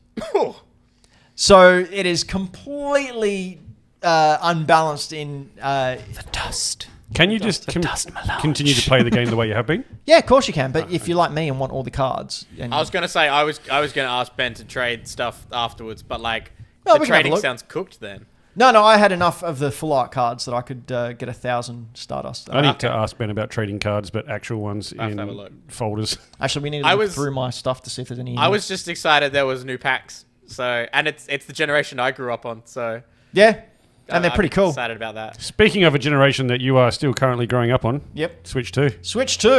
[SPEAKER 1] So it is completely unbalanced in...
[SPEAKER 3] The dust.
[SPEAKER 2] Can you just
[SPEAKER 3] dust melange.
[SPEAKER 2] continue to play the game the way you have been?
[SPEAKER 1] yeah, of course you can, but if you're like me and want all the cards... And
[SPEAKER 4] I was gonna say I was gonna ask Ben to trade stuff afterwards, but like
[SPEAKER 1] Oh, we
[SPEAKER 4] the
[SPEAKER 1] can have a
[SPEAKER 4] trading
[SPEAKER 1] look.
[SPEAKER 4] sounds cooked then.
[SPEAKER 1] No, I had enough of the full art cards that I could get 1,000 Stardust.
[SPEAKER 2] I need to ask Ben about trading cards, but actual ones
[SPEAKER 4] I'll have to have a
[SPEAKER 2] in
[SPEAKER 4] look.
[SPEAKER 2] folders.
[SPEAKER 1] Actually, we need to
[SPEAKER 4] I
[SPEAKER 1] look
[SPEAKER 4] was-
[SPEAKER 1] through my stuff to see if there's any...
[SPEAKER 4] I was just excited there was new packs. So and it's the generation I grew up on. So
[SPEAKER 1] Yeah, and they're
[SPEAKER 4] I'm
[SPEAKER 1] pretty cool.
[SPEAKER 4] Excited about that.
[SPEAKER 2] Speaking of a generation that you are still currently growing up on,
[SPEAKER 1] Yep.
[SPEAKER 2] Switch 2.
[SPEAKER 1] Switch 2.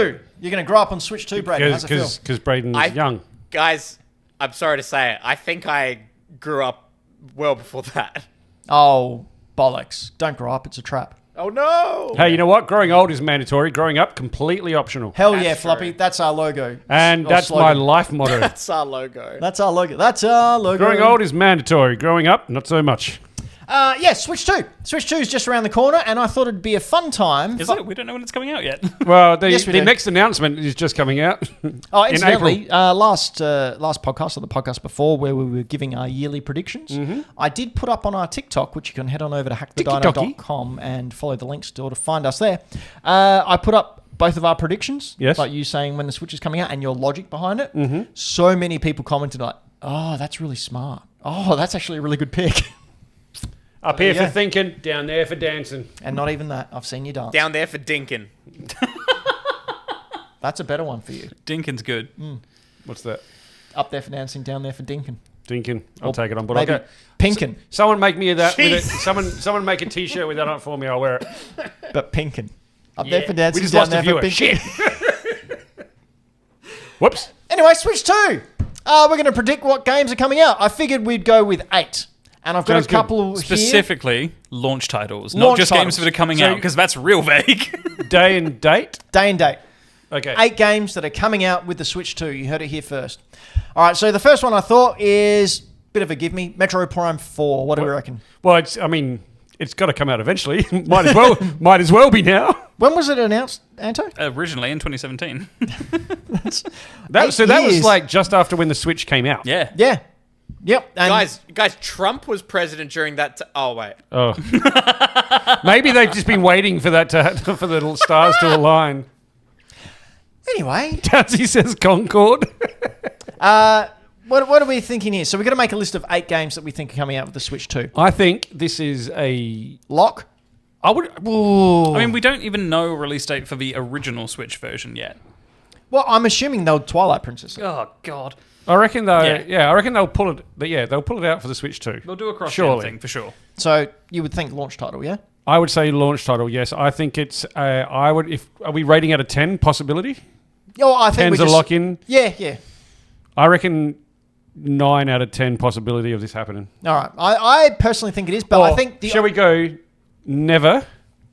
[SPEAKER 1] You're going to grow up on Switch 2, Brayden. How's it feel?
[SPEAKER 2] Because Brayden's
[SPEAKER 4] I-
[SPEAKER 2] young.
[SPEAKER 4] Guys, I'm sorry to say it. I think I grew up well before that.
[SPEAKER 1] Oh, bollocks. Don't grow up. It's a trap.
[SPEAKER 4] Oh no!
[SPEAKER 2] Hey, you know what? Growing old is mandatory. Growing up, completely optional.
[SPEAKER 1] Hell
[SPEAKER 4] That's
[SPEAKER 1] yeah,
[SPEAKER 4] true.
[SPEAKER 1] Floppy. That's our logo.
[SPEAKER 2] And
[SPEAKER 1] Or
[SPEAKER 2] that's my
[SPEAKER 1] slogan.
[SPEAKER 2] life motto.
[SPEAKER 4] That's our logo.
[SPEAKER 1] That's our logo. That's our logo.
[SPEAKER 2] Growing old is mandatory. Growing up, not so much.
[SPEAKER 1] Yeah, Switch 2. Switch 2 is just around the corner, and I thought it'd be a fun time.
[SPEAKER 3] Is it? We don't know when it's coming out yet.
[SPEAKER 2] Well, the,
[SPEAKER 1] Yes, we
[SPEAKER 2] the
[SPEAKER 1] do.
[SPEAKER 2] next announcement is just coming out.
[SPEAKER 1] Oh,
[SPEAKER 2] in
[SPEAKER 1] incidentally,
[SPEAKER 2] April.
[SPEAKER 1] last podcast or the podcast before, where we were giving our yearly predictions,
[SPEAKER 2] Mm-hmm.
[SPEAKER 1] I did put up on our TikTok, which you can head on over to hackthedino.com and follow the links to find us there. I put up both of our predictions,
[SPEAKER 2] Yes.
[SPEAKER 1] like you saying when the Switch is coming out and your logic behind it.
[SPEAKER 2] Mm-hmm.
[SPEAKER 1] So many people commented like, "Oh, that's really smart. Oh, that's actually a really good pick."
[SPEAKER 2] Up here
[SPEAKER 1] there you
[SPEAKER 2] for
[SPEAKER 1] go.
[SPEAKER 2] thinking, down there for dancing.
[SPEAKER 1] And not even that. I've seen you dance.
[SPEAKER 4] Down there for Dinkin.
[SPEAKER 1] That's a better one for you.
[SPEAKER 3] Dinkin's good.
[SPEAKER 2] What's that?
[SPEAKER 1] Up there for dancing, down there for dinkin.
[SPEAKER 2] Dinkin. I'll
[SPEAKER 1] Or
[SPEAKER 2] take it on board.
[SPEAKER 1] Maybe
[SPEAKER 2] I'll go.
[SPEAKER 1] pinkin,
[SPEAKER 2] Someone make me that. With it.
[SPEAKER 4] Jeez.
[SPEAKER 2] Someone make a T-shirt with that on it for me. I'll wear it.
[SPEAKER 1] but pinkin. Up there for
[SPEAKER 2] We
[SPEAKER 1] dancing,
[SPEAKER 2] just
[SPEAKER 1] down
[SPEAKER 2] lost
[SPEAKER 1] there
[SPEAKER 2] a
[SPEAKER 1] for
[SPEAKER 2] viewer.
[SPEAKER 1] pinkin.
[SPEAKER 2] Shit. Whoops.
[SPEAKER 1] Anyway, Switch 2. We're going to predict what games are coming out. I figured we'd go with 8. And I've got
[SPEAKER 2] Sounds
[SPEAKER 1] a
[SPEAKER 2] good.
[SPEAKER 1] couple here.
[SPEAKER 3] Specifically, launch titles, not
[SPEAKER 1] Launch
[SPEAKER 3] just
[SPEAKER 1] titles.
[SPEAKER 3] games that are coming
[SPEAKER 2] So-
[SPEAKER 3] out, because that's real vague.
[SPEAKER 2] Day and date.
[SPEAKER 1] Day and date.
[SPEAKER 2] Okay.
[SPEAKER 1] 8 games that are coming out with the Switch 2. You heard it here first. All right, so the first one I thought is bit of a give me. Metroid Prime 4. What do we reckon?
[SPEAKER 2] Well, it's got to come out eventually. might as well be now.
[SPEAKER 1] When was it announced, Anto?
[SPEAKER 3] Originally in 2017.
[SPEAKER 2] That
[SPEAKER 1] 8
[SPEAKER 2] was
[SPEAKER 1] years.
[SPEAKER 2] like just after when the Switch came out.
[SPEAKER 3] Yeah.
[SPEAKER 1] Yeah. Yep. And
[SPEAKER 4] Guys, Trump was president during that. Oh wait.
[SPEAKER 2] Oh. Maybe they've just been waiting for that for the little stars to align.
[SPEAKER 1] Anyway,
[SPEAKER 2] Tatsy says Concord.
[SPEAKER 1] what are we thinking here? So we're going to make a list of 8 games that we think are coming out with the Switch 2.
[SPEAKER 2] I think this is a
[SPEAKER 1] Lock?
[SPEAKER 2] I would. Ooh.
[SPEAKER 3] I mean, we don't even know a release date for the original Switch version yet.
[SPEAKER 1] Well, I'm assuming they'll Twilight Princess.
[SPEAKER 3] Oh God.
[SPEAKER 2] I reckon though.
[SPEAKER 3] Yeah.
[SPEAKER 2] Yeah, I reckon they'll pull it. But yeah, they'll pull it out for the Switch too.
[SPEAKER 3] They'll do a cross-gen
[SPEAKER 2] Surely.
[SPEAKER 3] thing for sure.
[SPEAKER 1] So you would think launch title, yeah?
[SPEAKER 2] I would say launch title. Yes, I think it's. I would. If are we rating out of 10 possibility?
[SPEAKER 1] Oh, I think
[SPEAKER 2] 10's a lock in.
[SPEAKER 1] Yeah.
[SPEAKER 2] I reckon 9 out of 10 possibility of this happening.
[SPEAKER 1] All right. I personally think it is, but I think
[SPEAKER 2] shall we go? Never,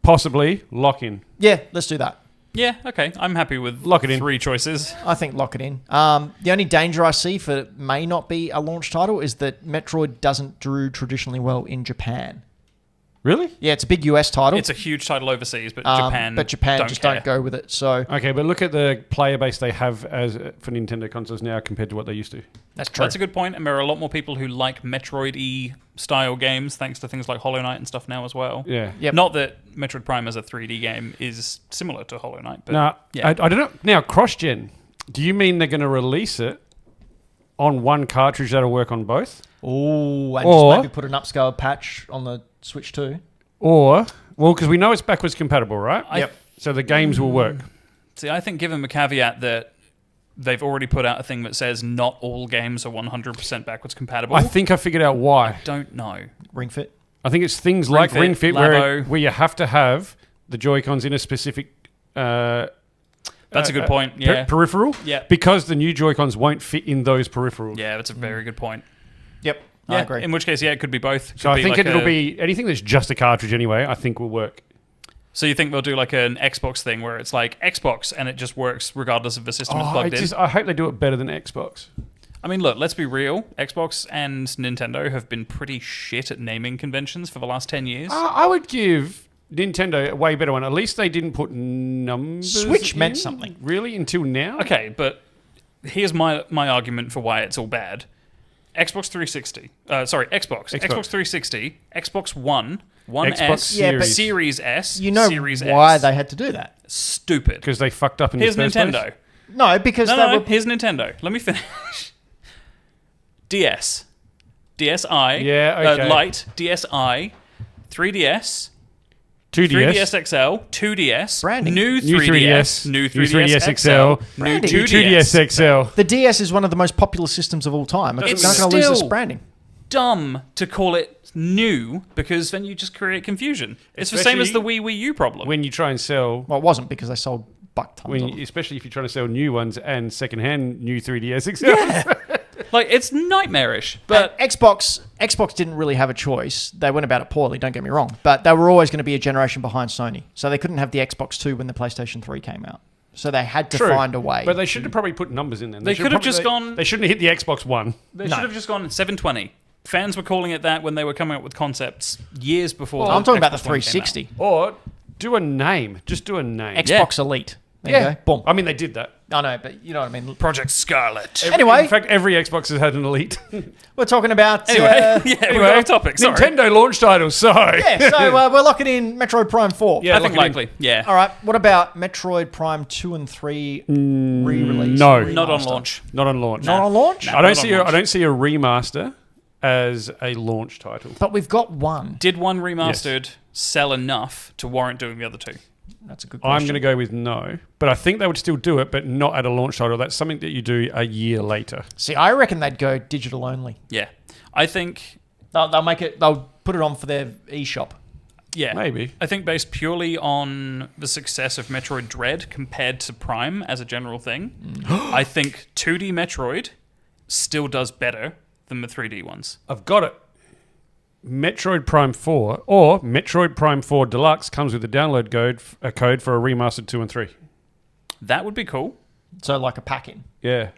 [SPEAKER 2] possibly, lock in.
[SPEAKER 1] Yeah, let's do that.
[SPEAKER 3] Yeah, okay. I'm happy with
[SPEAKER 2] Lock it in.
[SPEAKER 3] 3 choices.
[SPEAKER 1] I think lock it in. The only danger I see for it may not be a launch title is that Metroid doesn't do traditionally well in Japan.
[SPEAKER 2] Really?
[SPEAKER 1] Yeah, it's a big US title.
[SPEAKER 3] It's a huge title overseas, but Japan
[SPEAKER 1] just don't go with it. So
[SPEAKER 2] Okay, but look at the player base they have as for Nintendo consoles now compared to what they used to.
[SPEAKER 1] that's true.
[SPEAKER 3] That's a good point, and there are a lot more people who like Metroid-y style games, thanks to things like Hollow Knight and stuff now as well.
[SPEAKER 2] Yeah.
[SPEAKER 1] Yep.
[SPEAKER 3] Not that Metroid Prime as a 3D game is similar to Hollow Knight, but
[SPEAKER 2] Now,
[SPEAKER 3] yeah.
[SPEAKER 2] I don't know. Now, cross-gen. Do you mean they're going to release it on one cartridge that'll work on both?
[SPEAKER 1] Oh, and
[SPEAKER 2] Or-
[SPEAKER 1] just maybe put an upscale patch on the Switch 2.
[SPEAKER 2] Or, well, because we know it's backwards compatible, right?
[SPEAKER 3] Yep.
[SPEAKER 2] So the games will work.
[SPEAKER 3] See, I think given the caveat that they've already put out a thing that says not all games are 100% backwards compatible,
[SPEAKER 2] I think I figured out why.
[SPEAKER 3] don't know.
[SPEAKER 1] Ring Fit.
[SPEAKER 2] I think it's things like
[SPEAKER 3] Fit,
[SPEAKER 2] Ring Fit
[SPEAKER 3] Labo.
[SPEAKER 2] where you have to have the Joy-Cons in a specific
[SPEAKER 3] That's a good point. Yeah.
[SPEAKER 2] peripheral.
[SPEAKER 3] Yeah.
[SPEAKER 2] Because the new Joy-Cons won't fit in those peripherals.
[SPEAKER 3] Yeah, that's a very good point.
[SPEAKER 1] Yep,
[SPEAKER 3] Yeah,
[SPEAKER 1] I agree.
[SPEAKER 3] in which case, yeah, it could be both.
[SPEAKER 2] So
[SPEAKER 3] Could
[SPEAKER 2] I think
[SPEAKER 3] like
[SPEAKER 2] it'll
[SPEAKER 3] a-
[SPEAKER 2] be anything that's just a cartridge anyway, I think will work.
[SPEAKER 3] So you think they'll do like an Xbox thing where it's like Xbox and it just works regardless of the system is plugged in?
[SPEAKER 2] I hope they do it better than Xbox.
[SPEAKER 3] I mean, look, let's be real. Xbox and Nintendo have been pretty shit at naming conventions for the last 10 years.
[SPEAKER 2] I would give Nintendo a way better one. At least they didn't put numbers.
[SPEAKER 1] Switch meant
[SPEAKER 2] in,
[SPEAKER 1] something.
[SPEAKER 2] Really, until now.
[SPEAKER 3] Okay, but here's my argument for why it's all bad. Xbox 360. Xbox 360, Xbox One, One
[SPEAKER 2] Xbox
[SPEAKER 3] S,
[SPEAKER 1] Yeah, but-
[SPEAKER 3] Series S,
[SPEAKER 1] You know
[SPEAKER 3] Series
[SPEAKER 1] why
[SPEAKER 3] X.
[SPEAKER 1] they had to do that?
[SPEAKER 3] Stupid.
[SPEAKER 2] Because they fucked up in
[SPEAKER 3] Here's
[SPEAKER 2] the first
[SPEAKER 3] Nintendo.
[SPEAKER 2] place.
[SPEAKER 1] No, because they
[SPEAKER 3] No,
[SPEAKER 1] were...
[SPEAKER 3] here's Nintendo. Let me finish. DS. DSi.
[SPEAKER 2] Yeah, okay.
[SPEAKER 3] Lite. DSi. 3DS.
[SPEAKER 2] 2DS.
[SPEAKER 3] 3DS XL. 2DS.
[SPEAKER 1] Branding.
[SPEAKER 3] New
[SPEAKER 2] New
[SPEAKER 3] 3DS. New 3DS XL. New
[SPEAKER 1] Branding.
[SPEAKER 3] 2DS.
[SPEAKER 2] 2DS XL.
[SPEAKER 1] The DS is one of the most popular systems of all time. It's
[SPEAKER 3] It's
[SPEAKER 1] not going to lose this
[SPEAKER 3] still-
[SPEAKER 1] branding.
[SPEAKER 3] Dumb to call it new because then you just create confusion. It's the same as the Wii U problem.
[SPEAKER 2] When you try and sell,
[SPEAKER 1] Well, it wasn't because they sold buck tons of them.
[SPEAKER 2] especially if you're trying to sell new ones and secondhand new 3DS XL.
[SPEAKER 3] Like, it's nightmarish. But
[SPEAKER 1] And Xbox didn't really have a choice. They went about it poorly, don't get me wrong. But they were always going to be a generation behind Sony. So they couldn't have the Xbox 2 when the PlayStation 3 came out. So they had to find a way.
[SPEAKER 2] But they should have probably put numbers in there.
[SPEAKER 3] They could have just gone-
[SPEAKER 2] They shouldn't have hit the Xbox One.
[SPEAKER 3] they should have just gone 720. Fans were calling it that when they were coming up with concepts years before.
[SPEAKER 1] I'm talking about the
[SPEAKER 3] Xbox One came
[SPEAKER 1] 360.
[SPEAKER 2] Or do a name. Just do a name.
[SPEAKER 1] Xbox Elite. There you go. Boom.
[SPEAKER 2] I mean, they did that.
[SPEAKER 1] I know, but you know what I mean.
[SPEAKER 3] out. Project Scarlet.
[SPEAKER 1] Anyway.
[SPEAKER 2] In fact, every Xbox has had an Elite.
[SPEAKER 1] We're talking about...
[SPEAKER 3] Anyway, we got off topic. Sorry.
[SPEAKER 2] Nintendo launch titles, sorry.
[SPEAKER 1] yeah, so we're locking in Metroid Prime 4.
[SPEAKER 2] Yeah,
[SPEAKER 3] I think
[SPEAKER 2] lock it in.
[SPEAKER 3] likely. Yeah.
[SPEAKER 1] All right, what about Metroid Prime 2 and 3 re-release?
[SPEAKER 2] no.
[SPEAKER 3] Not on
[SPEAKER 1] remaster?
[SPEAKER 3] launch.
[SPEAKER 2] Not on launch.
[SPEAKER 1] Not on launch?
[SPEAKER 3] No.
[SPEAKER 2] I don't
[SPEAKER 3] not on
[SPEAKER 2] see.
[SPEAKER 3] launch.
[SPEAKER 2] I don't see a remaster as a launch title.
[SPEAKER 1] But we've got one.
[SPEAKER 3] Did one remastered sell enough to warrant doing the other two?
[SPEAKER 1] That's a good question.
[SPEAKER 2] I'm going to go with no, but I think they would still do it, but not at a launch title. That's something that you do a year later.
[SPEAKER 1] See, I reckon they'd go digital only.
[SPEAKER 3] Yeah. I think,
[SPEAKER 1] They'll make it... They'll put it on for their eShop.
[SPEAKER 3] yeah.
[SPEAKER 2] Maybe.
[SPEAKER 3] I think based purely on the success of Metroid Dread compared to Prime as a general thing, I think 2D Metroid still does better than the 3D ones.
[SPEAKER 2] I've got it. Metroid Prime 4 or Metroid Prime 4 Deluxe comes with a download code for a remastered 2 and 3.
[SPEAKER 3] That would be cool.
[SPEAKER 1] So like a pack-in.
[SPEAKER 2] Yeah.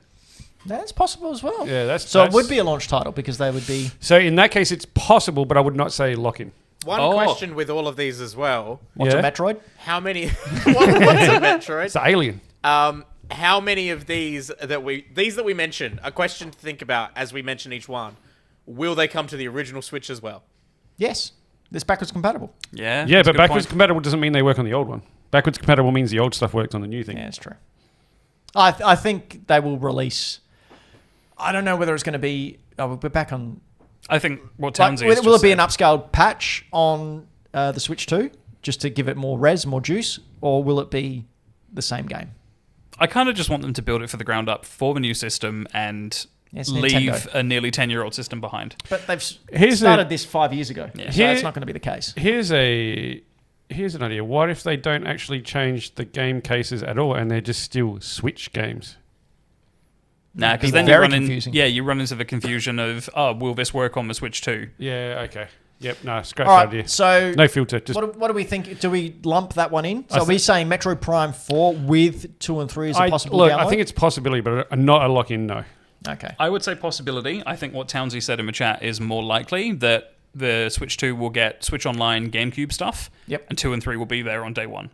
[SPEAKER 1] That's possible as well.
[SPEAKER 2] Yeah, that's
[SPEAKER 1] So it would be a launch title because they would be...
[SPEAKER 2] So in that case, it's possible, but I would not say lock in.
[SPEAKER 4] One question with all of these as well.
[SPEAKER 1] What's
[SPEAKER 2] Yeah.
[SPEAKER 1] a Metroid?
[SPEAKER 4] How many... what's a Metroid?
[SPEAKER 2] It's Alien.
[SPEAKER 4] How many of these that we mentioned, a question to think about as we mention each one, will they come to the original Switch as well?
[SPEAKER 1] Yes. It's backwards compatible.
[SPEAKER 3] Yeah.
[SPEAKER 2] Yeah,
[SPEAKER 3] that's a
[SPEAKER 2] but
[SPEAKER 3] good
[SPEAKER 2] backwards
[SPEAKER 3] point.
[SPEAKER 2] compatible doesn't mean they work on the old one. Backwards compatible means the old stuff works on the new thing.
[SPEAKER 1] Yeah, that's true. I think they will release. I don't know whether it's going to be. Oh, we're back on.
[SPEAKER 3] I think what
[SPEAKER 1] Like,
[SPEAKER 3] Townsy
[SPEAKER 1] will it be an upscaled patch on the Switch 2 just to give it more res, more juice, or will it be the same game?
[SPEAKER 3] I kind of just want them to build it for the ground up for the new system and
[SPEAKER 1] Yes,
[SPEAKER 3] leave
[SPEAKER 1] Nintendo.
[SPEAKER 3] a nearly 10-year-old system behind.
[SPEAKER 1] But they've
[SPEAKER 2] Here's
[SPEAKER 1] started this 5 years ago,
[SPEAKER 3] Yeah.
[SPEAKER 1] so it's not going to be the case.
[SPEAKER 2] Here's an idea. What if they don't actually change the game cases at all, and they're just still Switch games?
[SPEAKER 3] Nah,
[SPEAKER 1] It'd be
[SPEAKER 3] because then
[SPEAKER 1] very
[SPEAKER 3] you run
[SPEAKER 1] confusing.
[SPEAKER 3] you run into the confusion of, will this work on the Switch 2?
[SPEAKER 2] Yeah. Okay. Yep. No. Scratch
[SPEAKER 1] All
[SPEAKER 2] that
[SPEAKER 1] right,
[SPEAKER 2] idea.
[SPEAKER 1] so
[SPEAKER 2] No filter. Just
[SPEAKER 1] what do we think? Do we lump that one in? So
[SPEAKER 2] I
[SPEAKER 1] are we saying Metro Prime 4 with 2 and 3 as a possible
[SPEAKER 2] look.
[SPEAKER 1] download?
[SPEAKER 2] I think it's a possibility, but not a lock in. No.
[SPEAKER 1] Okay.
[SPEAKER 3] I would say possibility. I think what Townsy said in the chat is more likely that the Switch 2 will get Switch Online GameCube stuff.
[SPEAKER 1] Yep.
[SPEAKER 3] And 2 and 3 will be there on day one.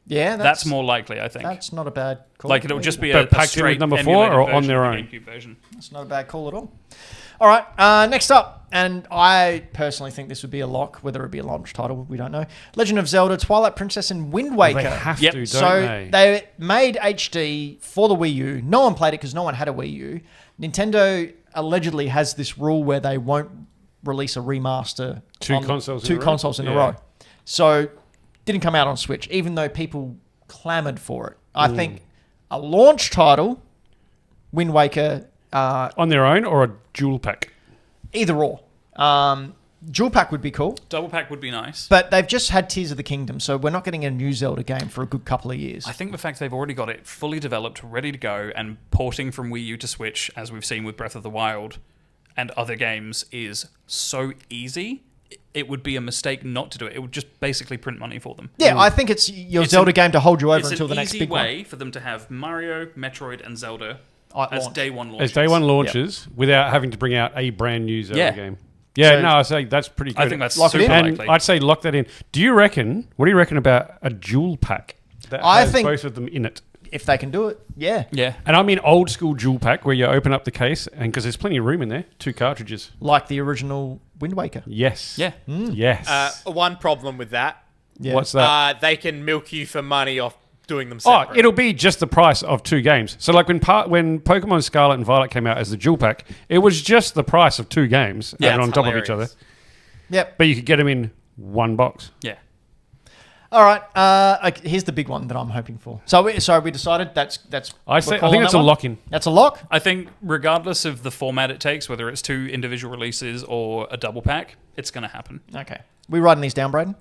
[SPEAKER 1] Yeah,
[SPEAKER 3] That's more likely, I think.
[SPEAKER 1] That's not a bad call.
[SPEAKER 3] Like, it'll just be
[SPEAKER 2] But
[SPEAKER 3] a
[SPEAKER 2] packed in with
[SPEAKER 3] straight
[SPEAKER 2] number 4
[SPEAKER 3] emulated
[SPEAKER 2] or on
[SPEAKER 3] version
[SPEAKER 2] their
[SPEAKER 3] of the
[SPEAKER 2] own?
[SPEAKER 3] GameCube version.
[SPEAKER 1] That's not a bad call at all. All right, next up, and I personally think this would be a lock, whether it be a launch title, we don't know. Legend of Zelda, Twilight Princess, and Wind Waker.
[SPEAKER 2] They have
[SPEAKER 3] Yep.
[SPEAKER 2] to, don't
[SPEAKER 1] So
[SPEAKER 2] they?
[SPEAKER 1] they made HD for the Wii U. No one played it because no one had a Wii U. Nintendo allegedly has this rule where they won't release a remaster
[SPEAKER 2] Two
[SPEAKER 1] on
[SPEAKER 2] consoles in
[SPEAKER 1] two
[SPEAKER 2] a row?
[SPEAKER 1] consoles in a
[SPEAKER 2] Yeah.
[SPEAKER 1] row. So didn't come out on Switch, even though people clamored for it. I think a launch title, Wind Waker,
[SPEAKER 2] On their own or a dual pack?
[SPEAKER 1] either or. Dual pack would be cool,
[SPEAKER 3] Double pack would be nice.
[SPEAKER 1] but they've just had Tears of the Kingdom, so we're not getting a new Zelda game for a good couple of years.
[SPEAKER 3] I think the fact they've already got it fully developed, ready to go, and porting from Wii U to Switch, as we've seen with Breath of the Wild and other games, is so easy. It would be a mistake not to do it. It would just basically print money for them.
[SPEAKER 1] Yeah, I think it's your
[SPEAKER 3] It's
[SPEAKER 1] Zelda
[SPEAKER 3] an-
[SPEAKER 1] game to hold you over
[SPEAKER 3] It's
[SPEAKER 1] until
[SPEAKER 3] an
[SPEAKER 1] the next
[SPEAKER 3] easy
[SPEAKER 1] big
[SPEAKER 3] way for them to have Mario, Metroid, and Zelda
[SPEAKER 1] one.
[SPEAKER 3] as
[SPEAKER 1] Launch.
[SPEAKER 3] day one launches.
[SPEAKER 2] As day one launches without having to bring out a brand new Zelda
[SPEAKER 3] Yeah.
[SPEAKER 2] game. Yeah,
[SPEAKER 1] So-
[SPEAKER 2] no, I say that's pretty good.
[SPEAKER 3] I think that's
[SPEAKER 1] Lock it
[SPEAKER 3] super
[SPEAKER 1] in.
[SPEAKER 2] and
[SPEAKER 3] likely.
[SPEAKER 2] I'd say lock that in. What do you reckon about a dual pack that
[SPEAKER 1] I
[SPEAKER 2] has
[SPEAKER 1] think-
[SPEAKER 2] both of them in it?
[SPEAKER 1] If they can do it, yeah.
[SPEAKER 3] Yeah.
[SPEAKER 2] And I mean old school dual pack where you open up the case and because there's plenty of room in there, 2 cartridges.
[SPEAKER 1] Like the original Wind Waker.
[SPEAKER 2] Yes.
[SPEAKER 3] Yeah.
[SPEAKER 2] Yes.
[SPEAKER 4] One problem with that,
[SPEAKER 1] Yeah.
[SPEAKER 2] What's that?
[SPEAKER 4] they can milk you for money off doing them
[SPEAKER 2] Oh,
[SPEAKER 4] separate.
[SPEAKER 2] it'll be just the price of 2 games. So like when Pokemon Scarlet and Violet came out as the dual pack, it was just the price of 2 games
[SPEAKER 3] Yeah,
[SPEAKER 2] added on
[SPEAKER 4] it's
[SPEAKER 2] top of each other.
[SPEAKER 4] hilarious.
[SPEAKER 1] Yep.
[SPEAKER 2] But you could get them in one box.
[SPEAKER 3] Yeah.
[SPEAKER 1] All right. Here's the big one that I'm hoping for. So we decided that's.
[SPEAKER 2] I
[SPEAKER 1] we're
[SPEAKER 2] think
[SPEAKER 1] calling
[SPEAKER 2] it's
[SPEAKER 1] that
[SPEAKER 2] a
[SPEAKER 1] one?
[SPEAKER 2] lock in.
[SPEAKER 1] That's a lock.
[SPEAKER 3] I think regardless of the format it takes, whether it's 2 individual releases or a double pack, it's going to happen.
[SPEAKER 1] Okay. We writing these down, Brayden?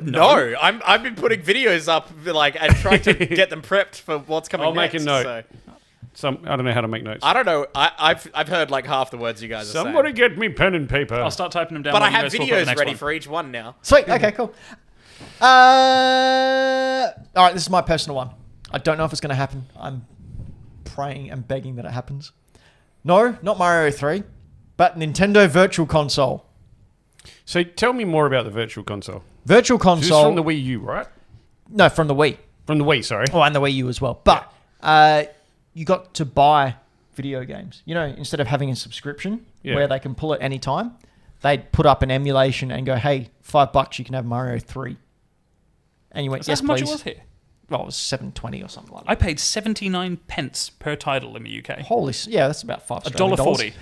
[SPEAKER 4] No, I've been putting videos up and trying to get them prepped for what's coming
[SPEAKER 2] I'll make
[SPEAKER 4] next.
[SPEAKER 2] a note.
[SPEAKER 4] So.
[SPEAKER 2] I don't know how to make notes.
[SPEAKER 4] I don't know. I've heard like half the words you guys are
[SPEAKER 2] Somebody
[SPEAKER 4] saying.
[SPEAKER 2] get me pen and paper.
[SPEAKER 3] I'll start typing them down.
[SPEAKER 4] But I
[SPEAKER 3] while you
[SPEAKER 4] have
[SPEAKER 3] guys talk about the
[SPEAKER 4] videos
[SPEAKER 3] next
[SPEAKER 4] ready
[SPEAKER 3] one.
[SPEAKER 4] for each one now.
[SPEAKER 1] Sweet. Okay, cool. All right, this is my personal one. I don't know if it's going to happen. I'm praying and begging that it happens. No, not Mario 3, but Nintendo Virtual Console.
[SPEAKER 2] So tell me more about the Virtual Console.
[SPEAKER 1] Virtual
[SPEAKER 2] So this is
[SPEAKER 1] Console.
[SPEAKER 2] from the Wii U, right?
[SPEAKER 1] No, from the Wii.
[SPEAKER 2] From the Wii, sorry.
[SPEAKER 1] Oh, and the Wii U as well. But you got to buy video games. You know, instead of having a subscription where they can pull it anytime, they'd put up an emulation and go, hey, $5 you can have Mario 3. And you went,
[SPEAKER 3] Is
[SPEAKER 1] yes,
[SPEAKER 3] that how much
[SPEAKER 1] please.
[SPEAKER 3] it was here?
[SPEAKER 1] Well, it was $7.20 or something like that.
[SPEAKER 3] I paid 79 pence per title in the UK.
[SPEAKER 1] Yeah, that's about $5.
[SPEAKER 3] $1.40.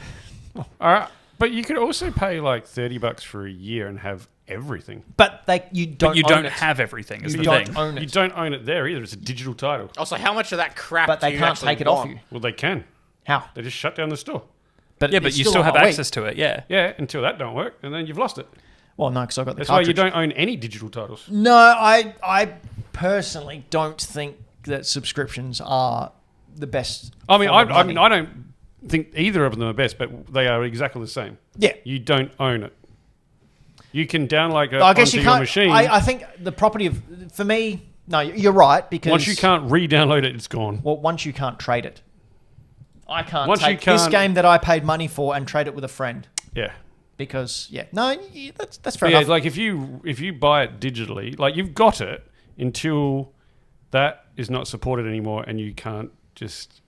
[SPEAKER 2] All right. But you could also pay like $30 for a year and have everything.
[SPEAKER 1] But you don't
[SPEAKER 3] But you
[SPEAKER 1] own
[SPEAKER 3] don't
[SPEAKER 1] it.
[SPEAKER 3] have everything, is
[SPEAKER 1] You
[SPEAKER 3] the
[SPEAKER 1] don't
[SPEAKER 3] thing.
[SPEAKER 1] own
[SPEAKER 2] You
[SPEAKER 1] it.
[SPEAKER 2] don't own it there either. It's a digital title.
[SPEAKER 4] Also, how much of that crap
[SPEAKER 1] But
[SPEAKER 4] do
[SPEAKER 1] they
[SPEAKER 4] you
[SPEAKER 1] can't
[SPEAKER 4] actually
[SPEAKER 1] take it off
[SPEAKER 4] want?
[SPEAKER 1] you.
[SPEAKER 2] Well, they can.
[SPEAKER 1] How?
[SPEAKER 2] They just shut down the store.
[SPEAKER 1] But
[SPEAKER 3] Yeah, but
[SPEAKER 1] it's
[SPEAKER 3] you still
[SPEAKER 1] on
[SPEAKER 3] have
[SPEAKER 1] my Wii.
[SPEAKER 3] access to it, yeah.
[SPEAKER 2] Yeah, until that don't work, and then you've lost it.
[SPEAKER 1] Well, no, because I got the
[SPEAKER 2] That's why you
[SPEAKER 1] cartridge.
[SPEAKER 2] don't own any digital titles.
[SPEAKER 1] No, I personally don't think that subscriptions are the best.
[SPEAKER 2] I mean,
[SPEAKER 1] form of
[SPEAKER 2] I
[SPEAKER 1] money.
[SPEAKER 2] don't think either of them are best, but they are exactly the same.
[SPEAKER 1] Yeah.
[SPEAKER 2] You don't own it. You can download it
[SPEAKER 1] I guess
[SPEAKER 2] onto
[SPEAKER 1] you
[SPEAKER 2] your
[SPEAKER 1] can't.
[SPEAKER 2] machine.
[SPEAKER 1] I think the property of, for me, no, you're right, because
[SPEAKER 2] Once you can't re-download it, it's gone.
[SPEAKER 1] Well, once you can't trade it, I can't
[SPEAKER 2] Once you
[SPEAKER 1] take this
[SPEAKER 2] can't-
[SPEAKER 1] game that I paid money for and trade it with a friend
[SPEAKER 2] Yeah.
[SPEAKER 1] because that's fair
[SPEAKER 2] But yeah,
[SPEAKER 1] enough.
[SPEAKER 2] like if you buy it digitally, like you've got it until that is not supported anymore, and you can't just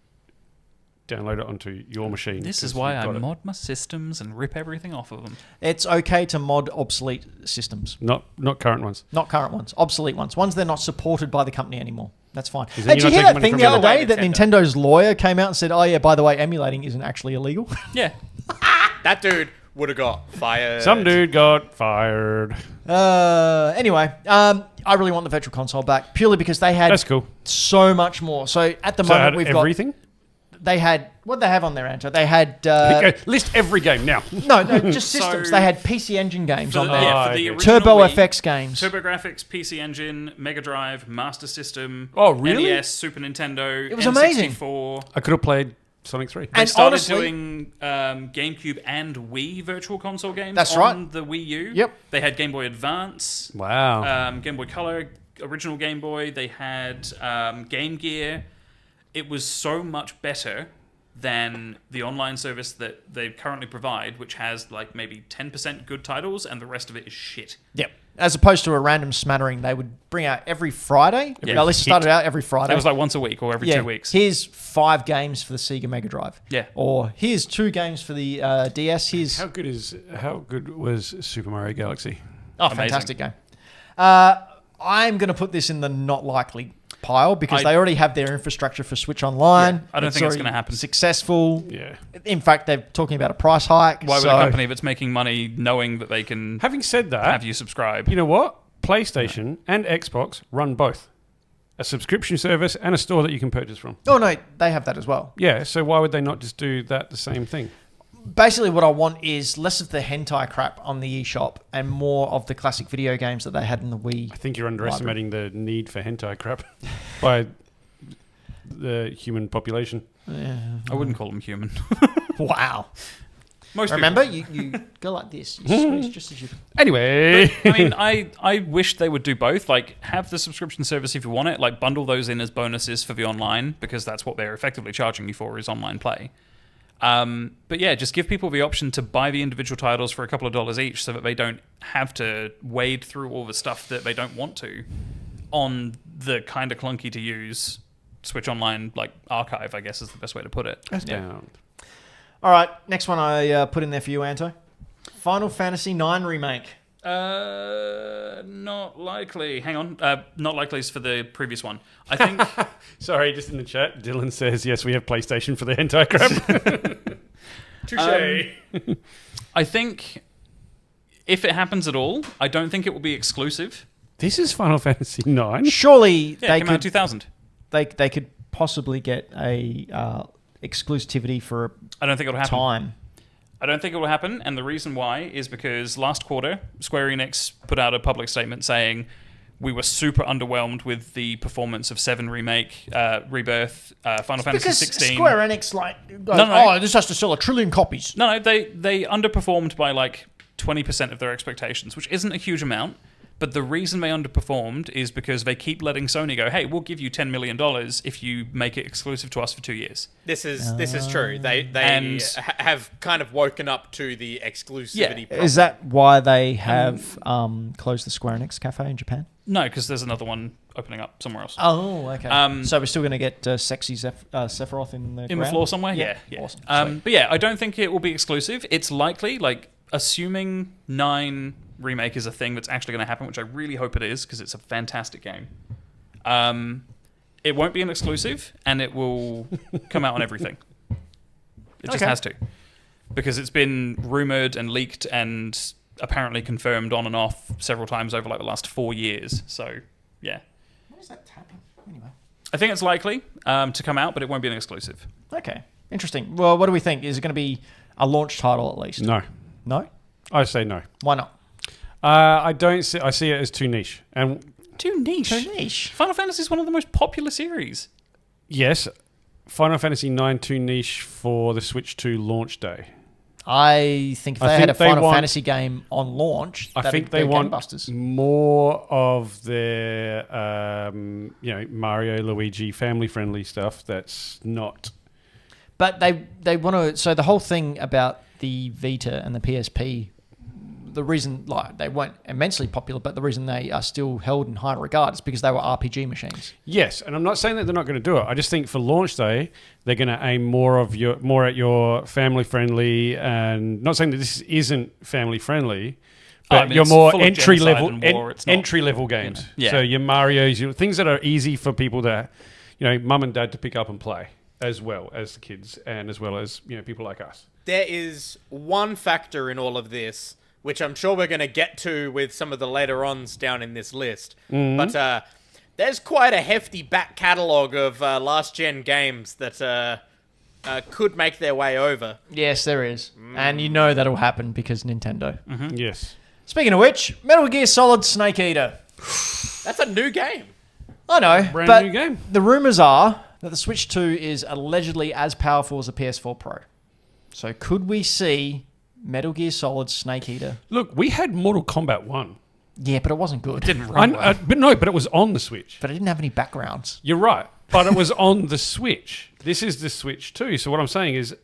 [SPEAKER 2] download it onto your machine.
[SPEAKER 3] This
[SPEAKER 2] 'cause
[SPEAKER 3] is why
[SPEAKER 2] you've
[SPEAKER 3] I
[SPEAKER 2] got it.
[SPEAKER 3] mod my systems and rip everything off of them.
[SPEAKER 1] It's okay to mod obsolete systems,
[SPEAKER 2] Not current ones.
[SPEAKER 1] not current ones, obsolete ones they're not supported by the company anymore. That's fine.
[SPEAKER 2] Then
[SPEAKER 1] Hey, did
[SPEAKER 2] you're
[SPEAKER 1] you
[SPEAKER 2] not
[SPEAKER 1] hear that
[SPEAKER 2] taking
[SPEAKER 1] thing
[SPEAKER 2] money
[SPEAKER 1] the
[SPEAKER 2] from
[SPEAKER 1] other day
[SPEAKER 4] Nintendo.
[SPEAKER 1] that Nintendo's lawyer came out and said, "Oh yeah, by the way, emulating isn't actually illegal."
[SPEAKER 3] Yeah.
[SPEAKER 4] That dude would have got fired.
[SPEAKER 2] Some dude got fired.
[SPEAKER 1] Anyway, I really want the Virtual Console back purely because they had
[SPEAKER 2] That's cool.
[SPEAKER 1] so much more. So at the
[SPEAKER 2] So
[SPEAKER 1] moment we've
[SPEAKER 2] everything?
[SPEAKER 1] they had what they have on their Anto. They had
[SPEAKER 2] Okay, list every game now.
[SPEAKER 1] no, just
[SPEAKER 3] So-
[SPEAKER 1] systems. They had PC Engine games
[SPEAKER 3] For
[SPEAKER 1] on
[SPEAKER 3] the,
[SPEAKER 1] there,
[SPEAKER 3] yeah, for
[SPEAKER 2] okay.
[SPEAKER 3] the original
[SPEAKER 1] Turbo
[SPEAKER 3] Wii,
[SPEAKER 1] FX games.
[SPEAKER 3] TurboGrafx, PC Engine, Mega Drive, Master System,
[SPEAKER 2] Oh, really?
[SPEAKER 3] NES, Super Nintendo,
[SPEAKER 1] It was amazing.
[SPEAKER 3] N64.
[SPEAKER 2] I could have played Sonic 3.
[SPEAKER 3] They
[SPEAKER 1] And
[SPEAKER 3] started
[SPEAKER 1] honestly-
[SPEAKER 3] doing GameCube and Wii Virtual Console games
[SPEAKER 1] That's
[SPEAKER 3] on
[SPEAKER 1] right.
[SPEAKER 3] the Wii U.
[SPEAKER 1] Yep.
[SPEAKER 3] They had Game Boy Advance,
[SPEAKER 2] Wow.
[SPEAKER 3] Game Boy Color, original Game Boy. They had Game Gear. It was so much better than the online service that they currently provide, which has like maybe 10% good titles and the rest of it is shit.
[SPEAKER 1] Yep. As opposed to a random smattering, they would bring out every Friday.
[SPEAKER 3] Yeah.
[SPEAKER 1] At least it started out every Friday.
[SPEAKER 3] It was like once a week or every 2 weeks.
[SPEAKER 1] Here's 5 games for the Sega Mega Drive.
[SPEAKER 3] Yeah.
[SPEAKER 1] Or here's 2 games for the DS. Here's
[SPEAKER 2] How good was Super Mario Galaxy?
[SPEAKER 1] a
[SPEAKER 3] Amazing.
[SPEAKER 1] fantastic game. I'm going to put this in the not likely pile because
[SPEAKER 3] I-
[SPEAKER 1] they already have their infrastructure for Switch Online.
[SPEAKER 3] Yeah, I don't think it's
[SPEAKER 1] already
[SPEAKER 3] gonna happen.
[SPEAKER 1] Successful.
[SPEAKER 2] Yeah.
[SPEAKER 1] In fact, they're talking about a price hike.
[SPEAKER 3] Why would
[SPEAKER 1] so
[SPEAKER 3] a company that's making money knowing that they can
[SPEAKER 2] Having said that,
[SPEAKER 3] have you subscribe?
[SPEAKER 2] you know what? PlayStation and Xbox run both. A subscription service and a store that you can purchase from.
[SPEAKER 1] Oh no, they have that as well.
[SPEAKER 2] Yeah, so why would they not just do that the same thing?
[SPEAKER 1] Basically, what I want is less of the hentai crap on the eShop and more of the classic video games that they had in the Wii.
[SPEAKER 2] I think you're underestimating the need for hentai crap by the human population.
[SPEAKER 3] I wouldn't call them human.
[SPEAKER 1] Wow.
[SPEAKER 3] Most
[SPEAKER 1] Remember,
[SPEAKER 3] people.
[SPEAKER 1] you go like this. You squeeze just as you...
[SPEAKER 2] Anyway,
[SPEAKER 3] I mean, I wish they would do both. Like, have the subscription service if you want it. Like, bundle those in as bonuses for the online because that's what they're effectively charging you for is online play. But yeah, just give people the option to buy the individual titles for a couple of dollars each so that they don't have to wade through all the stuff that they don't want to on the kind of clunky to use Switch Online like archive, I guess is the best way to put it.
[SPEAKER 2] down.
[SPEAKER 1] All right, next one I put in there for you, Anto. Final Fantasy IX Remake.
[SPEAKER 3] Not likely. Hang on. Not likely is for the previous one. I think
[SPEAKER 2] Sorry, just in the chat, Dylan says, yes, we have PlayStation for the hentai crap. Touche.
[SPEAKER 3] I think if it happens at all, I don't think it will be exclusive.
[SPEAKER 2] This is Final Fantasy 9.
[SPEAKER 1] Surely
[SPEAKER 3] Yeah, it
[SPEAKER 1] they
[SPEAKER 3] came out in
[SPEAKER 1] could
[SPEAKER 3] 2000.
[SPEAKER 1] they could possibly get a exclusivity for
[SPEAKER 3] I don't think it'll
[SPEAKER 1] a
[SPEAKER 3] happen.
[SPEAKER 1] time.
[SPEAKER 3] I don't think it will happen, and the reason why is because last quarter, Square Enix put out a public statement saying we were super underwhelmed with the performance of 7 Remake, Rebirth, Final Fantasy
[SPEAKER 1] Because
[SPEAKER 3] 16.
[SPEAKER 1] Square Enix goes,
[SPEAKER 3] No.
[SPEAKER 1] oh, this has to sell 1 trillion copies.
[SPEAKER 3] No, they underperformed by like 20% of their expectations, which isn't a huge amount. But the reason they underperformed is because they keep letting Sony go, hey, we'll give you $10 million if you make it exclusive to us for 2 years.
[SPEAKER 4] This is true. They
[SPEAKER 3] And-
[SPEAKER 4] have kind of woken up to the exclusivity.
[SPEAKER 1] Is that why they have closed the Square Enix cafe in Japan?
[SPEAKER 3] No, because there's another one opening up somewhere else.
[SPEAKER 1] Oh, okay.
[SPEAKER 3] Um,
[SPEAKER 1] so we're still going to get sexy Sephiroth in the
[SPEAKER 3] In the
[SPEAKER 1] ground?
[SPEAKER 3] floor somewhere?
[SPEAKER 1] Yeah.
[SPEAKER 3] Yeah.
[SPEAKER 1] Awesome. Sweet.
[SPEAKER 3] But yeah, I don't think it will be exclusive. It's likely, like, assuming 9 Remake is a thing that's actually going to happen, which I really hope it is, because it's a fantastic game. It won't be an exclusive, and it will come out on everything. It just
[SPEAKER 1] Okay.
[SPEAKER 3] has to. Because it's been rumoured and leaked and apparently confirmed on and off several times over, like, the last 4 years. So, yeah.
[SPEAKER 1] What is that tapping? Anyway.
[SPEAKER 3] I think it's likely to come out, but it won't be an exclusive.
[SPEAKER 1] Okay. Interesting. Well, what do we think? Is it going to be a launch title at least?
[SPEAKER 2] No.
[SPEAKER 1] No?
[SPEAKER 2] I say no.
[SPEAKER 1] Why not?
[SPEAKER 2] I see it as too niche. And
[SPEAKER 3] Too niche.
[SPEAKER 1] Too niche.
[SPEAKER 3] Final Fantasy is one of the most popular series.
[SPEAKER 2] yes, Final Fantasy 9 too niche for the Switch 2 launch day.
[SPEAKER 1] I think if
[SPEAKER 2] I
[SPEAKER 1] they had a
[SPEAKER 2] think they
[SPEAKER 1] Final
[SPEAKER 2] want-
[SPEAKER 1] Fantasy game on launch,
[SPEAKER 2] I
[SPEAKER 1] that'd
[SPEAKER 2] think
[SPEAKER 1] be
[SPEAKER 2] they want
[SPEAKER 1] gangbusters.
[SPEAKER 2] more of their Mario, Luigi, family-friendly stuff that's not...
[SPEAKER 1] But they want to. So the whole thing about the Vita and the PSP, the reason like they weren't immensely popular, but the reason they are still held in high regard is because they were RPG machines.
[SPEAKER 2] Yes, and I'm not saying that they're not going to do it. I just think for launch day, they're going to aim more at your family-friendly, and not saying that this isn't family-friendly, But
[SPEAKER 3] mean,
[SPEAKER 2] you're
[SPEAKER 3] it's
[SPEAKER 2] more
[SPEAKER 3] full of
[SPEAKER 2] entry
[SPEAKER 3] genocide
[SPEAKER 2] level,
[SPEAKER 3] and war, it's not-
[SPEAKER 2] entry level games.
[SPEAKER 3] Yeah.
[SPEAKER 2] So your Mario's, your things that are easy for people to, mum and dad to pick up and play, as well as the kids, and as well as people like us.
[SPEAKER 4] There is one factor in all of this, which I'm sure we're going to get to with some of the later ons down in this list. But there's quite a hefty back catalogue of last-gen games that could make their way over.
[SPEAKER 1] Yes, there is. And you know that'll happen because Nintendo.
[SPEAKER 2] Yes.
[SPEAKER 1] Speaking of which, Metal Gear Solid Snake Eater.
[SPEAKER 4] That's a new game.
[SPEAKER 1] I know,
[SPEAKER 2] Brand
[SPEAKER 1] but
[SPEAKER 2] new game.
[SPEAKER 1] the rumours are that the Switch 2 is allegedly as powerful as the PS4 Pro. So could we see Metal Gear Solid Snake Eater?
[SPEAKER 2] Look, we had Mortal Kombat 1.
[SPEAKER 1] Yeah, but it wasn't good.
[SPEAKER 3] Didn't run well.
[SPEAKER 2] But it was on the Switch.
[SPEAKER 1] But it didn't have any backgrounds.
[SPEAKER 2] You're right. But it was on the Switch. This is the Switch 2. So what I'm saying is,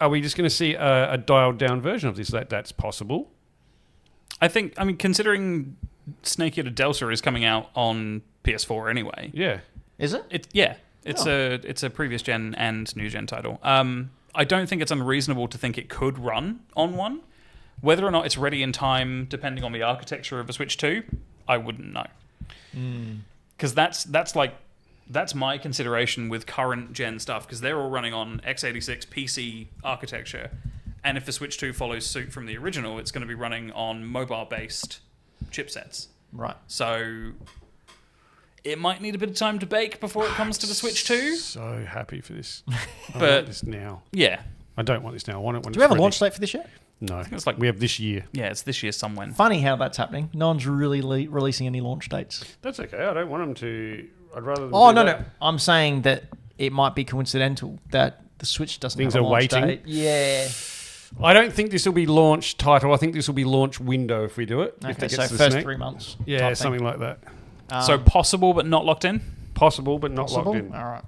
[SPEAKER 2] are we just going to see a dialed down version of this? That's possible.
[SPEAKER 3] I mean, considering Snake Eater Delta is coming out on PS4 anyway.
[SPEAKER 2] Yeah.
[SPEAKER 1] Is it?
[SPEAKER 3] It's a previous gen and new gen title. I don't think it's unreasonable to think it could run on one. Whether or not it's ready in time, depending on the architecture of a Switch 2, I wouldn't know. Because that's my consideration with current gen stuff, because they're all running on x86 PC architecture. And if the Switch 2 follows suit from the original, it's going to be running on mobile-based chipsets.
[SPEAKER 1] Right.
[SPEAKER 3] So it might need a bit of time to bake before it comes to the Switch 2.
[SPEAKER 2] So happy for this. I
[SPEAKER 3] But-
[SPEAKER 2] want this now.
[SPEAKER 3] Yeah.
[SPEAKER 2] I don't want this now. I want it when
[SPEAKER 1] Do we have a
[SPEAKER 2] ready.
[SPEAKER 1] launch date for this yet?
[SPEAKER 2] No.
[SPEAKER 3] it's like-
[SPEAKER 2] we have this year.
[SPEAKER 3] Yeah, it's this year somewhere.
[SPEAKER 1] Funny how that's happening. No one's really releasing any launch dates.
[SPEAKER 2] That's okay. I don't want them to. I'd rather. Them
[SPEAKER 1] Oh,
[SPEAKER 2] do
[SPEAKER 1] no,
[SPEAKER 2] that.
[SPEAKER 1] no. I'm saying that it might be coincidental that the Switch doesn't
[SPEAKER 2] Things
[SPEAKER 1] have a
[SPEAKER 2] are
[SPEAKER 1] launch
[SPEAKER 2] waiting.
[SPEAKER 1] date. Yeah.
[SPEAKER 2] I don't think this will be launch title. I think this will be launch window if we do it. If
[SPEAKER 1] Okay,
[SPEAKER 2] it gets
[SPEAKER 1] so
[SPEAKER 2] to the
[SPEAKER 1] first
[SPEAKER 2] snake.
[SPEAKER 1] 3 months.
[SPEAKER 2] Yeah,
[SPEAKER 1] type thing.
[SPEAKER 2] something like that.
[SPEAKER 3] So possible but not locked in?
[SPEAKER 2] Possible, but not
[SPEAKER 1] Possible?
[SPEAKER 2] locked in.
[SPEAKER 1] All right.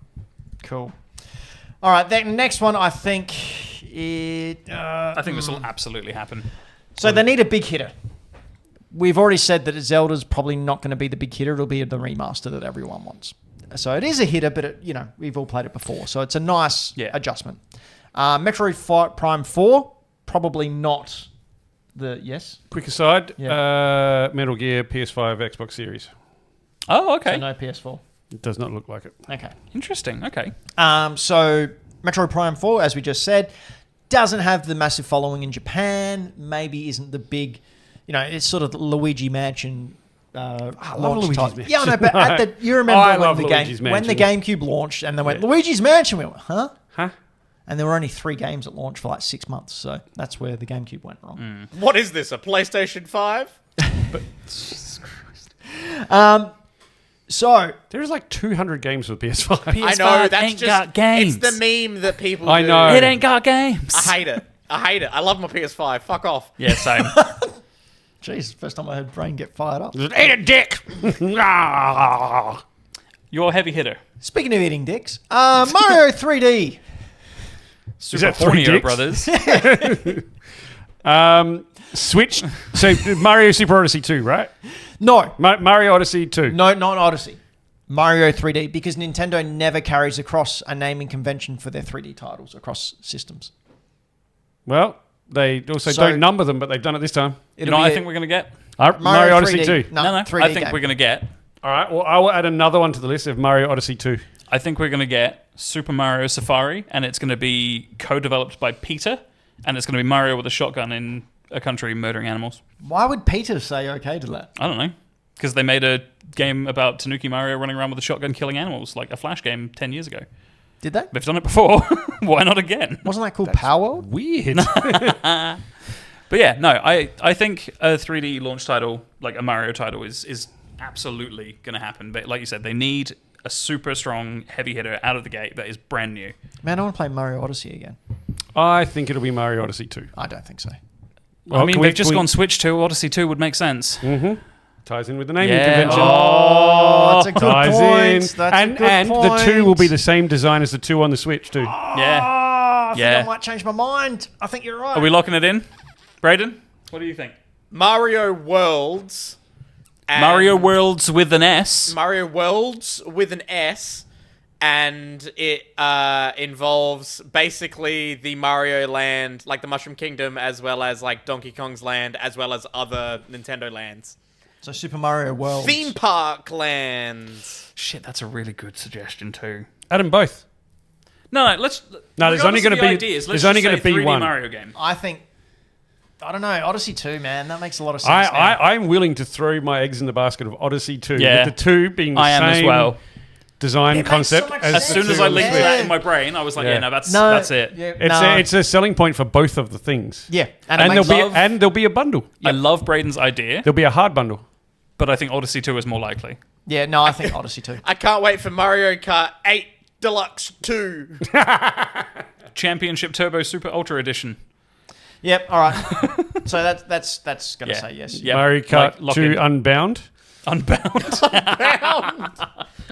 [SPEAKER 1] Cool. All right. The next one, I think it.
[SPEAKER 3] I think this will absolutely happen.
[SPEAKER 1] So they need a big hitter. We've already said that Zelda's probably not going to be the big hitter. It'll be the remaster that everyone wants. So it is a hitter, but we've all played it before. So it's a nice adjustment. Metroid Prime 4, probably not the... Yes?
[SPEAKER 2] Quick aside,
[SPEAKER 1] Yeah.
[SPEAKER 2] Metal Gear, PS5, Xbox Series.
[SPEAKER 3] Oh, okay.
[SPEAKER 1] So no PS4.
[SPEAKER 2] It does not look like it.
[SPEAKER 1] Okay.
[SPEAKER 3] Interesting. Okay.
[SPEAKER 1] So Metroid Prime 4, as we just said, doesn't have the massive following in Japan. Maybe isn't the big... it's sort of the Luigi Mansion...
[SPEAKER 2] I love Luigi's Mansion.
[SPEAKER 1] Yeah, I know, but you remember
[SPEAKER 2] I
[SPEAKER 1] when
[SPEAKER 2] love
[SPEAKER 1] the
[SPEAKER 2] Luigi's
[SPEAKER 1] when the GameCube launched and they went, Luigi's Mansion, we went, huh?
[SPEAKER 2] Huh?
[SPEAKER 1] And there were only 3 games at launch for like 6 months, so that's where the GameCube went wrong.
[SPEAKER 4] What is this, a PlayStation 5?
[SPEAKER 1] So
[SPEAKER 2] There's like 200 games for PS5.
[SPEAKER 4] I know, that's
[SPEAKER 3] ain't
[SPEAKER 4] just...
[SPEAKER 3] got games.
[SPEAKER 4] It's the meme that people
[SPEAKER 2] I
[SPEAKER 4] do.
[SPEAKER 2] know.
[SPEAKER 3] It ain't got games.
[SPEAKER 4] I hate it. I love my PS5. Fuck off.
[SPEAKER 3] Yeah, same.
[SPEAKER 1] jeez, first time I heard Brain get fired up.
[SPEAKER 2] Eat a dick!
[SPEAKER 3] Your heavy hitter.
[SPEAKER 1] Speaking of eating dicks, Mario 3D.
[SPEAKER 3] Super
[SPEAKER 2] that 3
[SPEAKER 3] Hornio
[SPEAKER 2] dicks?
[SPEAKER 3] Brothers.
[SPEAKER 2] Switch. So Mario Super Odyssey 2, right?
[SPEAKER 1] No,
[SPEAKER 2] Mario Odyssey 2.
[SPEAKER 1] no, not Odyssey. Mario 3D, because Nintendo never carries across a naming convention for their 3D titles across systems.
[SPEAKER 2] Well, they also
[SPEAKER 1] So-
[SPEAKER 2] don't number them, but they've done it this time.
[SPEAKER 3] You know what I think we're going to get?
[SPEAKER 2] Mario Odyssey
[SPEAKER 1] 3D.
[SPEAKER 2] 2.
[SPEAKER 1] No,
[SPEAKER 3] No,
[SPEAKER 1] 3D
[SPEAKER 3] I think
[SPEAKER 1] game.
[SPEAKER 3] we're going to get...
[SPEAKER 2] All right, well, I will add another one to the list of Mario Odyssey 2.
[SPEAKER 3] I think we're going to get Super Mario Safari, and it's going to be co-developed by Peter, and it's going to be Mario with a shotgun in a country murdering animals.
[SPEAKER 1] Why would Peter say okay to that?
[SPEAKER 3] I don't know. Because they made a game about Tanuki Mario running around with a shotgun killing animals, like a Flash game 10 years ago.
[SPEAKER 1] Did they?
[SPEAKER 3] They've done it before. Why not again?
[SPEAKER 1] Wasn't that called Power World?
[SPEAKER 2] Weird.
[SPEAKER 3] But yeah, no, I think a 3D launch title, like a Mario title, is absolutely going to happen. But like you said, they need a super strong heavy hitter out of the gate that is brand new.
[SPEAKER 1] Man, I want to play Mario Odyssey again.
[SPEAKER 2] I think it'll be Mario Odyssey 2.
[SPEAKER 1] I don't think so.
[SPEAKER 3] I mean,
[SPEAKER 2] can
[SPEAKER 3] they've just
[SPEAKER 2] can
[SPEAKER 3] gone Switch 2, Odyssey 2 would make sense.
[SPEAKER 2] Ties in with the naming
[SPEAKER 3] Yeah.
[SPEAKER 2] convention.
[SPEAKER 1] Oh, that's a good
[SPEAKER 2] Ties
[SPEAKER 1] point.
[SPEAKER 2] in.
[SPEAKER 1] That's a
[SPEAKER 2] and
[SPEAKER 1] good
[SPEAKER 2] and
[SPEAKER 1] point.
[SPEAKER 2] the 2 will be the same design as the 2 on the Switch too.
[SPEAKER 3] Yeah.
[SPEAKER 1] I think
[SPEAKER 3] Yeah.
[SPEAKER 1] I might change my mind. I think you're right.
[SPEAKER 3] Are we locking it in? Brayden, what do you think?
[SPEAKER 4] Mario Worlds. And
[SPEAKER 3] Mario Worlds with an S.
[SPEAKER 4] Mario Worlds with an S. and it involves basically the Mario Land, like the Mushroom Kingdom, as well as like Donkey Kong's Land, as well as other Nintendo lands.
[SPEAKER 1] So Super Mario World.
[SPEAKER 4] Theme park lands.
[SPEAKER 3] Shit, that's a really good suggestion too.
[SPEAKER 2] Add them both.
[SPEAKER 3] No, let's.
[SPEAKER 2] No, there's only going to be
[SPEAKER 3] ideas.
[SPEAKER 2] there's only going to be
[SPEAKER 3] 3D
[SPEAKER 2] one.
[SPEAKER 3] Mario game.
[SPEAKER 1] I think. I don't know. Odyssey 2, man. That makes a lot of sense.
[SPEAKER 2] I'm willing to throw my eggs in the basket of Odyssey 2.
[SPEAKER 3] Yeah.
[SPEAKER 2] With the 2 being the
[SPEAKER 3] I am
[SPEAKER 2] same
[SPEAKER 3] as well.
[SPEAKER 2] design
[SPEAKER 1] It makes
[SPEAKER 2] concept.
[SPEAKER 1] so much
[SPEAKER 2] as
[SPEAKER 3] As
[SPEAKER 1] sense.
[SPEAKER 3] soon as
[SPEAKER 2] the
[SPEAKER 3] I
[SPEAKER 2] 2
[SPEAKER 3] linked
[SPEAKER 2] on the
[SPEAKER 3] that
[SPEAKER 2] Switch.
[SPEAKER 3] in my brain, I was like,
[SPEAKER 2] Yeah.
[SPEAKER 3] yeah, no, that's it.
[SPEAKER 1] Yeah,
[SPEAKER 2] It's a selling point for both of the things.
[SPEAKER 1] Yeah.
[SPEAKER 2] And
[SPEAKER 1] it makes-
[SPEAKER 2] there'll be a bundle.
[SPEAKER 3] I love Brayden's idea,
[SPEAKER 2] There'll be a hard bundle.
[SPEAKER 3] but I think Odyssey 2 is more likely.
[SPEAKER 1] Yeah, no, I think Odyssey 2.
[SPEAKER 4] I can't wait for Mario Kart 8 Deluxe 2.
[SPEAKER 3] Championship Turbo Super Ultra Edition.
[SPEAKER 1] Yep, all right. So that's going to
[SPEAKER 3] Yeah.
[SPEAKER 1] say yes.
[SPEAKER 3] Yeah.
[SPEAKER 2] Mario Kart
[SPEAKER 3] Lock
[SPEAKER 2] 2
[SPEAKER 3] in.
[SPEAKER 2] Unbound.
[SPEAKER 3] Unbound.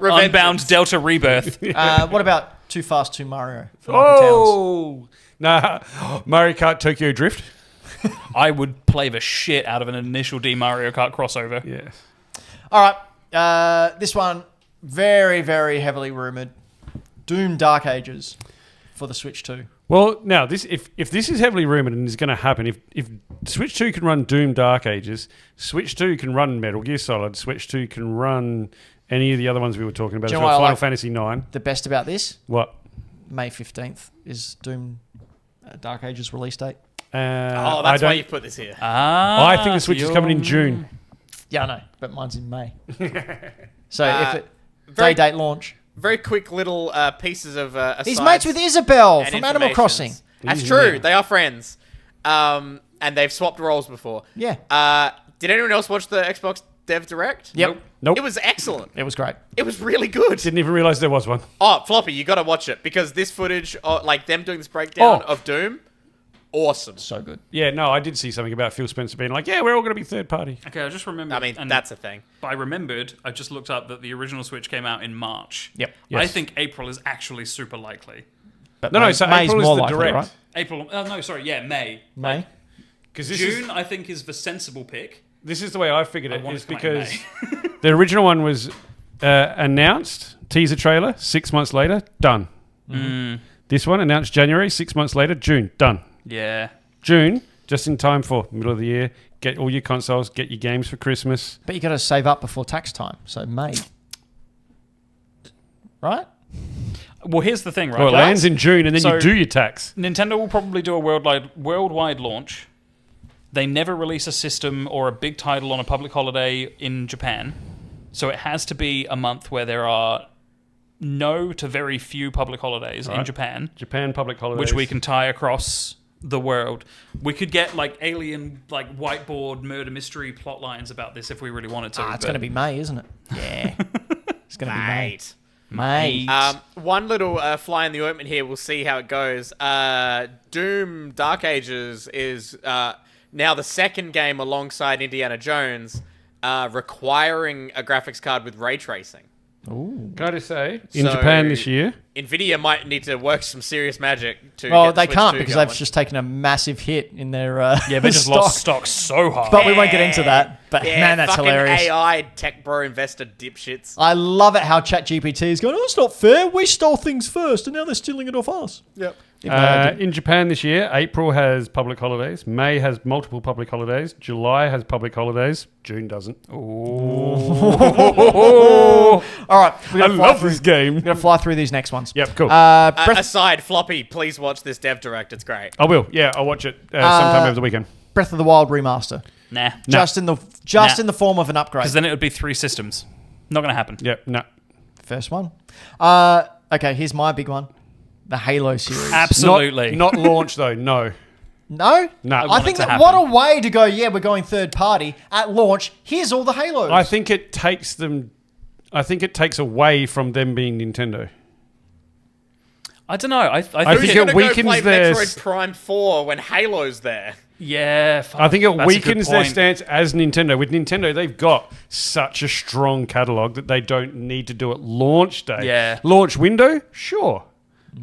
[SPEAKER 4] Revenge.
[SPEAKER 3] Unbound Delta Rebirth.
[SPEAKER 1] What about Too Fast, Too Mario? For Michael Towns?
[SPEAKER 2] Oh! Nah. Mario Kart Tokyo Drift.
[SPEAKER 3] I would play the shit out of an initial D Mario Kart crossover.
[SPEAKER 2] Yeah.
[SPEAKER 1] All right. This one, very, very heavily rumoured. Doom Dark Ages for the Switch 2.
[SPEAKER 2] Well, now this if this is heavily rumoured and is going to happen, if Switch 2 can run Doom Dark Ages, Switch 2 can run Metal Gear Solid, Switch 2 can run any of the other ones we were talking about,
[SPEAKER 1] Do you
[SPEAKER 2] as
[SPEAKER 1] know
[SPEAKER 2] well,
[SPEAKER 1] what I
[SPEAKER 2] Final
[SPEAKER 1] like?
[SPEAKER 2] Fantasy 9.
[SPEAKER 1] The best about this,
[SPEAKER 2] What?
[SPEAKER 1] May 15th is Doom Dark Ages release date.
[SPEAKER 4] Oh, that's why you put this here.
[SPEAKER 3] Ah,
[SPEAKER 2] I think the Switch is coming in June.
[SPEAKER 1] Yeah, I know, but mine's in May. So if it
[SPEAKER 4] very-
[SPEAKER 1] date launch.
[SPEAKER 4] Very quick little pieces of
[SPEAKER 1] He's
[SPEAKER 4] asides
[SPEAKER 1] mates with Isabelle
[SPEAKER 4] and
[SPEAKER 1] from Animal
[SPEAKER 4] informations.
[SPEAKER 1] Crossing.
[SPEAKER 4] That's
[SPEAKER 2] Yeah.
[SPEAKER 4] true. They are friends. And they've swapped roles before.
[SPEAKER 1] Yeah.
[SPEAKER 4] Did anyone else watch the Xbox Dev Direct?
[SPEAKER 1] Yep.
[SPEAKER 2] Nope.
[SPEAKER 4] It was excellent.
[SPEAKER 1] It was great.
[SPEAKER 4] It was really good.
[SPEAKER 2] Didn't even realise there was one.
[SPEAKER 4] Oh, Floppy, you got to watch it because this footage, like them doing this breakdown of Doom, awesome.
[SPEAKER 1] So good.
[SPEAKER 2] Yeah, no, I did see something about Phil Spencer being like, yeah, we're all going to be third party.
[SPEAKER 3] Okay, I just remembered.
[SPEAKER 4] I mean,
[SPEAKER 3] and
[SPEAKER 4] that's a thing.
[SPEAKER 3] I remembered. I just looked up that the original Switch came out in March.
[SPEAKER 1] Yep.
[SPEAKER 3] I
[SPEAKER 2] Yes.
[SPEAKER 3] think April is actually super likely.
[SPEAKER 1] But
[SPEAKER 2] No, so
[SPEAKER 1] May's
[SPEAKER 2] April is
[SPEAKER 1] more
[SPEAKER 2] the
[SPEAKER 1] likely,
[SPEAKER 2] direct.
[SPEAKER 1] right?
[SPEAKER 3] April. No, sorry. Yeah, May.
[SPEAKER 1] May.
[SPEAKER 2] Because this
[SPEAKER 3] June, I think, is the sensible pick.
[SPEAKER 2] this is the way I figured
[SPEAKER 3] I
[SPEAKER 2] it,
[SPEAKER 3] want
[SPEAKER 2] is
[SPEAKER 3] it to come out in
[SPEAKER 2] because the original one was announced, teaser trailer, 6 months later, done. This one announced January, 6 months later, June, done.
[SPEAKER 3] Yeah.
[SPEAKER 2] June, just in time for middle of the year, get all your consoles, get your games for Christmas.
[SPEAKER 1] But you got to save up before tax time. So May. Right?
[SPEAKER 3] Well, here's the thing, right?
[SPEAKER 2] Well, it
[SPEAKER 3] guys?
[SPEAKER 2] lands in June and then
[SPEAKER 3] So-
[SPEAKER 2] you do your tax.
[SPEAKER 3] Nintendo will probably do a worldwide launch. They never release a system or a big title on a public holiday in Japan. So it has to be a month where there are no to very few public holidays in
[SPEAKER 2] Right.
[SPEAKER 3] Japan,
[SPEAKER 2] Japan public holidays.
[SPEAKER 3] which we can tie across the world. We could get like alien, like whiteboard murder mystery plot lines about this if we really wanted to.
[SPEAKER 1] It's going to be May, isn't it? Yeah. It's going to be May.
[SPEAKER 4] Mate.
[SPEAKER 1] May.
[SPEAKER 4] One little fly in the ointment here. We'll see how it goes. Doom Dark Ages is now the second game alongside Indiana Jones, requiring a graphics card with ray tracing.
[SPEAKER 2] Gotta say, in
[SPEAKER 4] So-
[SPEAKER 2] Japan this year,
[SPEAKER 4] Nvidia might need to work some serious magic to.
[SPEAKER 1] Well,
[SPEAKER 4] get
[SPEAKER 1] they
[SPEAKER 4] Switch
[SPEAKER 1] can't
[SPEAKER 4] 2
[SPEAKER 1] because
[SPEAKER 4] going.
[SPEAKER 1] they've just taken a massive hit in their
[SPEAKER 3] yeah, they just
[SPEAKER 1] stock.
[SPEAKER 3] lost stock so hard.
[SPEAKER 1] But we won't get into that. But
[SPEAKER 4] Yeah,
[SPEAKER 1] man, that's
[SPEAKER 4] fucking
[SPEAKER 1] hilarious.
[SPEAKER 4] AI tech bro investor dipshits.
[SPEAKER 1] I love it how ChatGPT is going, oh, it's not fair. We stole things first and now they're stealing it off us.
[SPEAKER 4] Yep.
[SPEAKER 2] in Japan this year, April has public holidays, May has multiple public holidays, July has public holidays, June doesn't.
[SPEAKER 1] All right.
[SPEAKER 2] I love this game.
[SPEAKER 1] We're going to fly through these next ones.
[SPEAKER 2] Yep, cool.
[SPEAKER 4] Aside, Floppy, please watch this Dev Direct. It's great.
[SPEAKER 2] I will. Yeah, I'll watch it sometime over the weekend.
[SPEAKER 1] Breath of the Wild remaster.
[SPEAKER 3] Nah.
[SPEAKER 1] Just in the in the form of an upgrade.
[SPEAKER 3] Because then it would be 3 systems. Not going to happen.
[SPEAKER 2] Yep, no.
[SPEAKER 1] First one. Okay, here's my big one. The Halo series.
[SPEAKER 3] Absolutely.
[SPEAKER 2] Not launch though, no.
[SPEAKER 1] No?
[SPEAKER 2] No. I
[SPEAKER 1] I
[SPEAKER 3] want
[SPEAKER 1] think
[SPEAKER 3] it to
[SPEAKER 1] that what a
[SPEAKER 3] happen.
[SPEAKER 1] way to go, yeah, we're going third party. At launch, here's all the Halos.
[SPEAKER 2] I think it takes away from them being Nintendo.
[SPEAKER 3] I don't know. I
[SPEAKER 2] think
[SPEAKER 3] think
[SPEAKER 2] it
[SPEAKER 4] Gonna
[SPEAKER 2] weakens
[SPEAKER 4] go play
[SPEAKER 2] their-
[SPEAKER 4] Metroid Prime 4 when Halo's there.
[SPEAKER 3] Yeah. Fuck,
[SPEAKER 2] I think it
[SPEAKER 3] that's a good
[SPEAKER 2] weakens their
[SPEAKER 3] point.
[SPEAKER 2] stance as Nintendo. With Nintendo, they've got such a strong catalog that they don't need to do it launch day.
[SPEAKER 3] Yeah.
[SPEAKER 2] Launch window, sure.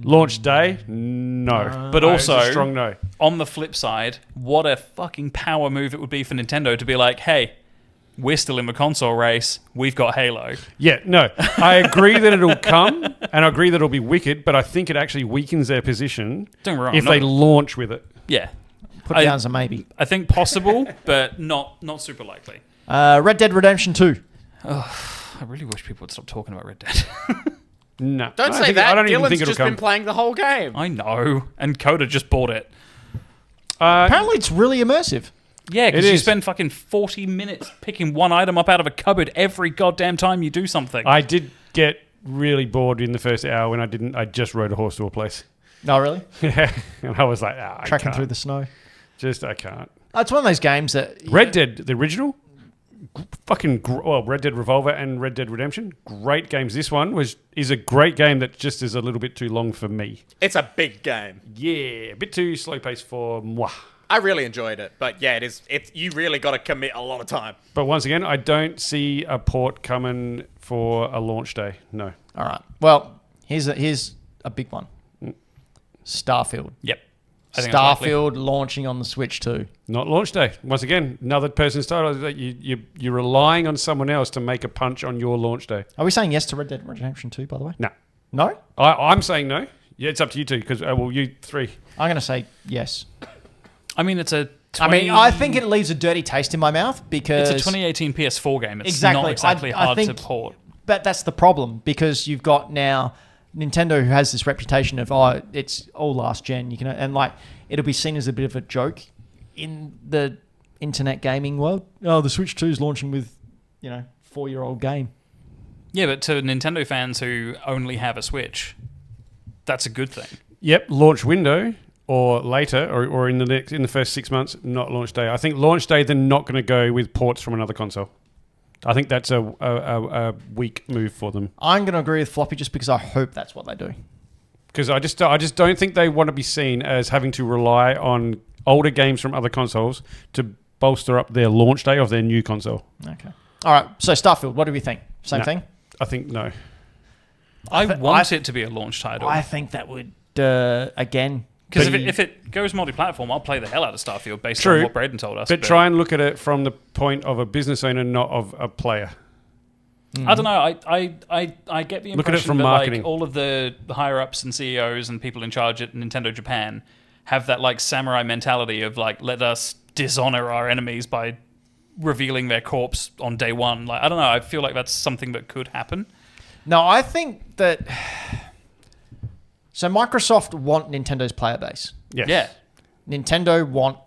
[SPEAKER 2] Launch day, no.
[SPEAKER 3] But
[SPEAKER 2] No, it's
[SPEAKER 3] also,
[SPEAKER 2] a strong no.
[SPEAKER 3] on the flip side, what a fucking power move it would be for Nintendo to be like, hey, we're still in the console race. We've got Halo.
[SPEAKER 2] Yeah, no, I agree that it'll come, and I agree that it'll be wicked, but I think it actually weakens their position
[SPEAKER 3] Don't get me wrong,
[SPEAKER 2] if they launch with it.
[SPEAKER 3] Yeah.
[SPEAKER 1] Put it down as a maybe.
[SPEAKER 3] I think possible, but not super likely.
[SPEAKER 1] Red Dead Redemption 2.
[SPEAKER 3] I really wish people would stop talking about Red Dead.
[SPEAKER 4] Don't
[SPEAKER 2] No. I don't
[SPEAKER 4] say
[SPEAKER 2] think-
[SPEAKER 4] that.
[SPEAKER 2] I don't even
[SPEAKER 4] Dylan's
[SPEAKER 2] think it'll
[SPEAKER 4] just
[SPEAKER 2] come.
[SPEAKER 4] been playing the whole game.
[SPEAKER 3] I know. And Coda just bought it.
[SPEAKER 1] Apparently, it's really immersive.
[SPEAKER 3] Yeah, because
[SPEAKER 2] It
[SPEAKER 3] you
[SPEAKER 2] is.
[SPEAKER 3] spend fucking 40 minutes picking one item up out of a cupboard every goddamn time you do something.
[SPEAKER 2] I did get really bored in the first hour when I didn't. I just rode a horse to a place.
[SPEAKER 1] No, really?
[SPEAKER 2] Yeah, and I was like, I
[SPEAKER 1] Tracking
[SPEAKER 2] can't.
[SPEAKER 1] through the snow.
[SPEAKER 2] I can't.
[SPEAKER 1] It's one of those games that...
[SPEAKER 2] Red Dead, the original, Red Dead Revolver and Red Dead Redemption, great games. This one is a great game that just is a little bit too long for me.
[SPEAKER 4] It's a big game.
[SPEAKER 2] Yeah, a bit too slow paced for moi.
[SPEAKER 4] I really enjoyed it, but yeah, it is. It's you really got to commit a lot of time.
[SPEAKER 2] But once again, I don't see a port coming for a launch day. No.
[SPEAKER 1] All right. Well, here's a big one. Starfield.
[SPEAKER 3] Yep. I think that's likely.
[SPEAKER 1] Starfield launching on the Switch too.
[SPEAKER 2] Not launch day. Once again, another person's title that you're relying on someone else to make a punch on your launch day.
[SPEAKER 1] Are we saying yes to Red Dead Redemption 2, by the way?
[SPEAKER 2] No.
[SPEAKER 1] No?
[SPEAKER 2] I'm saying no. Yeah, it's up to you two because, you three.
[SPEAKER 1] I'm going to say yes.
[SPEAKER 3] I mean, it's a...
[SPEAKER 1] I think it leaves a dirty taste in my mouth because...
[SPEAKER 3] It's a 2018 PS4 game. It's
[SPEAKER 1] Exactly.
[SPEAKER 3] not exactly
[SPEAKER 1] I
[SPEAKER 3] hard to
[SPEAKER 1] think-
[SPEAKER 3] port.
[SPEAKER 1] But that's the problem because you've got now Nintendo who has this reputation of, it's all last gen. You can, and like, it'll be seen as a bit of a joke in the internet gaming world. Oh, the Switch 2 is launching with, 4-year-old game.
[SPEAKER 3] Yeah, but to Nintendo fans who only have a Switch, that's a good thing.
[SPEAKER 2] Yep, launch window or later or in the first 6 months, not launch day. I think launch day they're not going to go with ports from another console. I think that's a weak move for them.
[SPEAKER 1] I'm going to agree with Floppy just because I hope that's what they do.
[SPEAKER 2] Because I just don't think they want to be seen as having to rely on older games from other consoles to bolster up their launch day of their new console.
[SPEAKER 1] Okay. All right. So Starfield, what do we think? Same thing?
[SPEAKER 2] I think no.
[SPEAKER 3] I want it to be a launch title.
[SPEAKER 1] I think that would, again...
[SPEAKER 3] Because if it goes multi-platform, I'll play the hell out of Starfield based
[SPEAKER 2] True,
[SPEAKER 3] on what Brayden told us.
[SPEAKER 2] But try and look at it from the point of a business owner, not of a player.
[SPEAKER 3] I don't know. I get the impression
[SPEAKER 2] Look at it from
[SPEAKER 3] that
[SPEAKER 2] marketing.
[SPEAKER 3] like all of the higher ups and CEOs and people in charge at Nintendo Japan have that like samurai mentality of like, let us dishonor our enemies by revealing their corpse on day one. Like, I don't know. I feel like that's something that could happen.
[SPEAKER 1] No, I think that... So Microsoft want Nintendo's player base.
[SPEAKER 2] Yes.
[SPEAKER 3] Yeah.
[SPEAKER 1] Nintendo want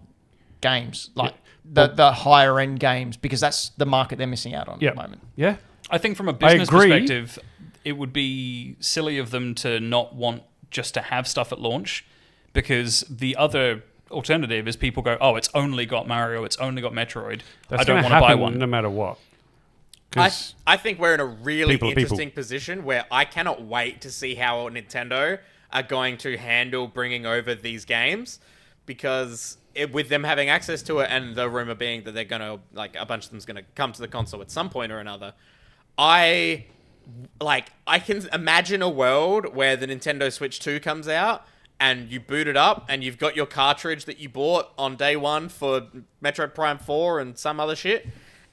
[SPEAKER 1] games, like the higher end games, because that's the market they're missing out on at the moment.
[SPEAKER 2] Yeah.
[SPEAKER 3] I think from a business
[SPEAKER 2] agree.
[SPEAKER 3] perspective, it would be silly of them to not want just to have stuff at launch, because the other alternative is people go, oh, it's only got Mario, it's only got Metroid.
[SPEAKER 2] That's
[SPEAKER 3] I don't
[SPEAKER 2] going to
[SPEAKER 3] want to buy
[SPEAKER 2] happen
[SPEAKER 3] one.
[SPEAKER 2] no matter what.
[SPEAKER 4] I think we're in a really
[SPEAKER 2] People are people.
[SPEAKER 4] interesting position where I cannot wait to see how Nintendo are going to handle bringing over these games, because with them having access to it and the rumor being that they're going to, like, a bunch of them's going to come to the console at some point or another, I can imagine a world where the Nintendo Switch 2 comes out and you boot it up and you've got your cartridge that you bought on day one for Metroid Prime 4 and some other shit,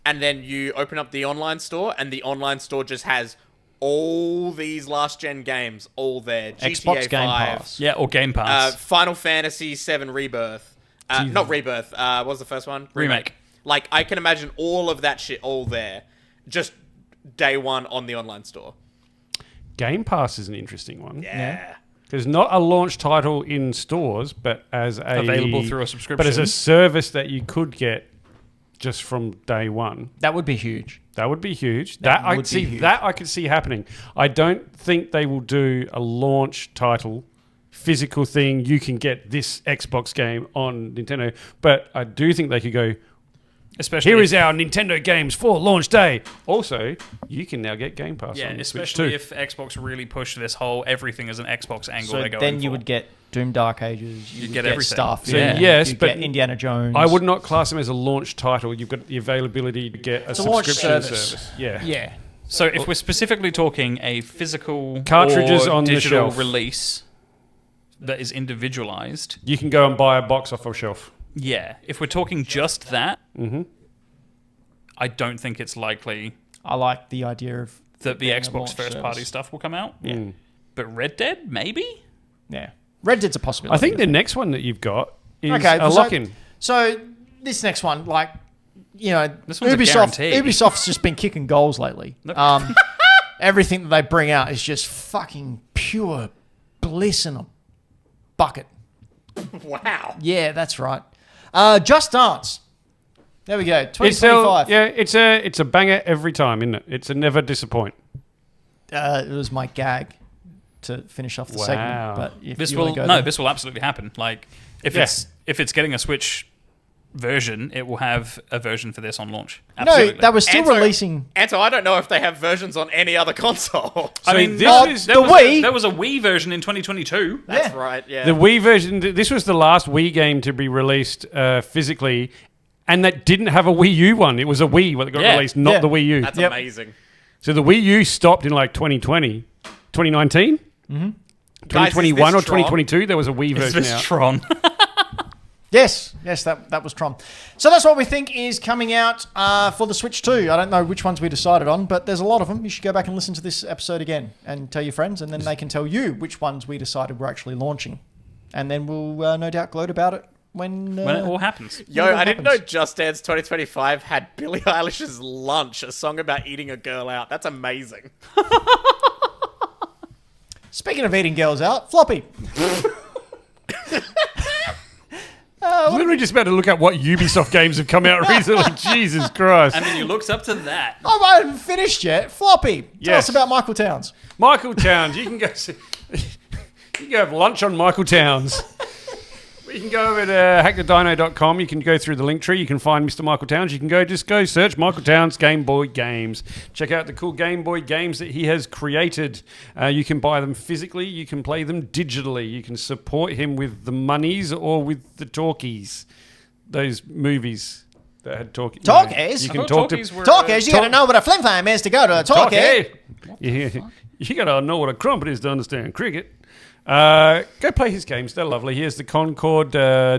[SPEAKER 4] and then you open up the online store and the online store just has all these last gen games all there.
[SPEAKER 1] Xbox
[SPEAKER 4] GTA
[SPEAKER 1] Game
[SPEAKER 4] 5,
[SPEAKER 1] Pass.
[SPEAKER 3] Yeah, or Game Pass.
[SPEAKER 4] Final Fantasy 7 Rebirth. Not Rebirth. What was the first one?
[SPEAKER 3] Remake.
[SPEAKER 4] Like, I can imagine all of that shit all there, just day one on the online store.
[SPEAKER 2] Game Pass is an interesting one.
[SPEAKER 4] Yeah.
[SPEAKER 2] Because not a launch title in stores, but as
[SPEAKER 3] Available through a subscription.
[SPEAKER 2] But as a service that you could get just from day one.
[SPEAKER 1] That would be huge.
[SPEAKER 2] That would be huge.
[SPEAKER 1] That
[SPEAKER 2] I
[SPEAKER 1] would
[SPEAKER 2] see
[SPEAKER 1] be huge.
[SPEAKER 2] that I could see happening. I don't think they will do a launch title, physical thing. You can get this Xbox game on Nintendo, but I do think they could go.
[SPEAKER 3] especially
[SPEAKER 2] Here
[SPEAKER 3] if-
[SPEAKER 2] is our Nintendo games for launch day. Also, you can now get Game Pass.
[SPEAKER 3] Yeah,
[SPEAKER 2] on the Switch
[SPEAKER 3] especially
[SPEAKER 2] too.
[SPEAKER 3] if Xbox really push this whole everything as an Xbox angle
[SPEAKER 1] So
[SPEAKER 3] they're going
[SPEAKER 1] then you
[SPEAKER 3] for.
[SPEAKER 1] would get Doom Dark Ages, you
[SPEAKER 3] You'd
[SPEAKER 1] would
[SPEAKER 3] get
[SPEAKER 1] get
[SPEAKER 3] everything.
[SPEAKER 1] Starfield,
[SPEAKER 3] So
[SPEAKER 2] yes,
[SPEAKER 1] you'd
[SPEAKER 2] but
[SPEAKER 1] get Indiana Jones.
[SPEAKER 2] I would not class them as a launch title. You've got the availability to get a
[SPEAKER 1] launch
[SPEAKER 2] subscription
[SPEAKER 1] service.
[SPEAKER 2] Yeah.
[SPEAKER 1] Yeah.
[SPEAKER 3] So if we're specifically talking a physical
[SPEAKER 2] Cartridges
[SPEAKER 3] or
[SPEAKER 2] on the
[SPEAKER 3] digital
[SPEAKER 2] shelf.
[SPEAKER 3] release that is individualized,
[SPEAKER 2] You can go and buy a box off a shelf.
[SPEAKER 3] yeah. If we're talking just that, I don't think it's likely
[SPEAKER 1] I like the idea of
[SPEAKER 3] that the
[SPEAKER 1] being a
[SPEAKER 3] Xbox
[SPEAKER 1] launch
[SPEAKER 3] first-party
[SPEAKER 1] service.
[SPEAKER 3] stuff will come out.
[SPEAKER 2] Mm.
[SPEAKER 3] But Red Dead, maybe?
[SPEAKER 1] Yeah. Red Dead's a possibility.
[SPEAKER 2] I think the next one that you've got is
[SPEAKER 1] Okay,
[SPEAKER 2] a
[SPEAKER 1] so-
[SPEAKER 2] lock-in.
[SPEAKER 1] So this next one, like, you know,
[SPEAKER 3] This one's a guarantee.
[SPEAKER 1] Ubisoft's just been kicking goals lately. Everything that they bring out is just fucking pure bliss in a bucket.
[SPEAKER 4] Wow.
[SPEAKER 1] Yeah, that's right. Just Dance. There we go. 2025.
[SPEAKER 2] It's a banger every time, isn't it? It's a never disappoint.
[SPEAKER 1] It was my gag to finish off the
[SPEAKER 2] Wow.
[SPEAKER 1] segment. But if
[SPEAKER 3] This
[SPEAKER 1] you wanna
[SPEAKER 3] will
[SPEAKER 1] go there-
[SPEAKER 3] this will absolutely happen. Like if
[SPEAKER 2] Yeah.
[SPEAKER 3] it's getting a Switch version, it will have a version for this on launch.
[SPEAKER 1] No,
[SPEAKER 3] Absolutely.
[SPEAKER 1] they were still
[SPEAKER 4] Anto-
[SPEAKER 1] releasing.
[SPEAKER 4] Anto, I don't know if they have versions on any other console.
[SPEAKER 3] I
[SPEAKER 2] So
[SPEAKER 3] mean,
[SPEAKER 2] this is-
[SPEAKER 3] there
[SPEAKER 1] the Wii-
[SPEAKER 3] there was a Wii version in 2022.
[SPEAKER 4] That's
[SPEAKER 1] Yeah.
[SPEAKER 4] right, yeah.
[SPEAKER 2] The Wii version, this was the last Wii game to be released physically, and that didn't have a Wii U one. It was a Wii that got
[SPEAKER 3] Yeah.
[SPEAKER 2] released, not
[SPEAKER 1] Yeah.
[SPEAKER 2] the Wii U.
[SPEAKER 4] That's
[SPEAKER 1] Yep.
[SPEAKER 4] amazing.
[SPEAKER 2] So the Wii U stopped in like 2020, 2019? Mm-hmm. 2021 or
[SPEAKER 4] this Tron?
[SPEAKER 2] 2022, there was a Wii
[SPEAKER 3] Is
[SPEAKER 2] version
[SPEAKER 3] this
[SPEAKER 2] out.
[SPEAKER 3] Tron?
[SPEAKER 1] Yes, that was Tron. So that's what we think is coming out for the Switch 2. I don't know which ones we decided on, but there's a lot of them. You should go back and listen to this episode again and tell your friends, and then they can tell you which ones we decided were actually launching. And then we'll no doubt gloat about it when
[SPEAKER 3] when it all happens.
[SPEAKER 4] Yo,
[SPEAKER 1] What
[SPEAKER 4] I didn't know
[SPEAKER 1] happens?
[SPEAKER 4] Just Dance 2025 had Billie Eilish's Lunch, a song about eating a girl out. That's amazing.
[SPEAKER 1] Speaking of eating girls out, Floppy.
[SPEAKER 2] I was literally just about to look at what Ubisoft games have come out recently. Jesus Christ.
[SPEAKER 3] And then you looked up to that.
[SPEAKER 1] Oh, I haven't finished yet. Floppy, tell
[SPEAKER 2] Yes.
[SPEAKER 1] us about Michael Towns.
[SPEAKER 2] Michael Towns, you can go you can go have lunch on Michael Towns. You can go over to hackthedino.com. You can go through the link tree. You can find Mr. Michael Towns. You can go search Michael Towns Game Boy games. Check out the cool Game Boy games that he has created. You can buy them physically. You can play them digitally. You can support him with the monies or with the talkies. Those movies that had talkies.
[SPEAKER 1] Talkies?
[SPEAKER 2] You
[SPEAKER 3] I
[SPEAKER 2] can
[SPEAKER 3] thought
[SPEAKER 2] talk to
[SPEAKER 3] talkies were,
[SPEAKER 1] Talkies, you gotta know what a flim flam is to go to a talkie.
[SPEAKER 2] You gotta know what a crumpet is to understand cricket. Go play his games. They're lovely. He has the Concord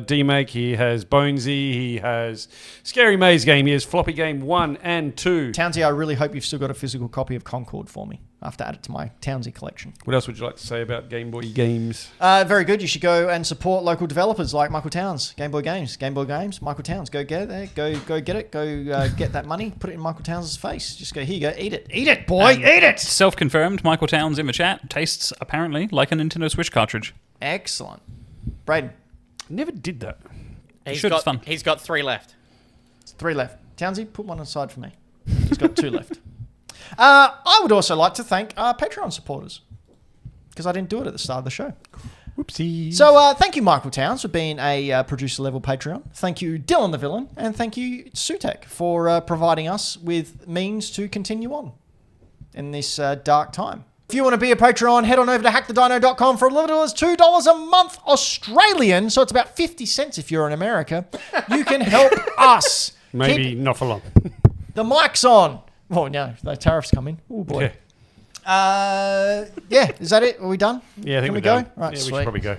[SPEAKER 2] D-Make. He has Bonesy. He has Scary Maze Game. He has Floppy Game 1 and 2.
[SPEAKER 1] Townsy, I really hope you've still got a physical copy of Concord for me. I have to add it to my Townsy collection.
[SPEAKER 2] What else would you like to say about Game Boy games?
[SPEAKER 1] Very good. You should go and support local developers like Michael Towns, Game Boy Games, Michael Towns. Go get it there. Go get it. Go get that money. Put it in Michael Towns' face. Just go, here you go. Eat it, boy. Eat it.
[SPEAKER 3] Self-confirmed, Michael Towns in the chat tastes apparently like a Nintendo Switch cartridge.
[SPEAKER 1] Excellent. Brayden,
[SPEAKER 2] Never did that.
[SPEAKER 4] He's
[SPEAKER 3] Should, it's fun.
[SPEAKER 4] He's got 3 left.
[SPEAKER 1] 3 left. Townsy, put one aside for me. He's got 2 left. I would also like to thank our Patreon supporters because I didn't do it at the start of the show.
[SPEAKER 2] Whoopsie.
[SPEAKER 1] So thank you, Michael Towns, for being a producer-level Patreon. Thank you, Dylan the Villain. And thank you, Sutek, for providing us with means to continue on in this dark time. If you want to be a Patreon, head on over to hackthedino.com for as little as $2 a month Australian. So it's about 50 cents if you're in America. You can help us.
[SPEAKER 2] Maybe
[SPEAKER 1] Keep
[SPEAKER 2] not for long.
[SPEAKER 1] the mics on. Oh, no, the tariffs come in. Oh, boy.
[SPEAKER 2] Yeah.
[SPEAKER 1] Yeah, is that it? Are we done?
[SPEAKER 2] Yeah, I think
[SPEAKER 1] Can we
[SPEAKER 2] we're
[SPEAKER 1] go?
[SPEAKER 2] done.
[SPEAKER 1] Right,
[SPEAKER 2] yeah, we
[SPEAKER 1] sweet.
[SPEAKER 2] should probably go.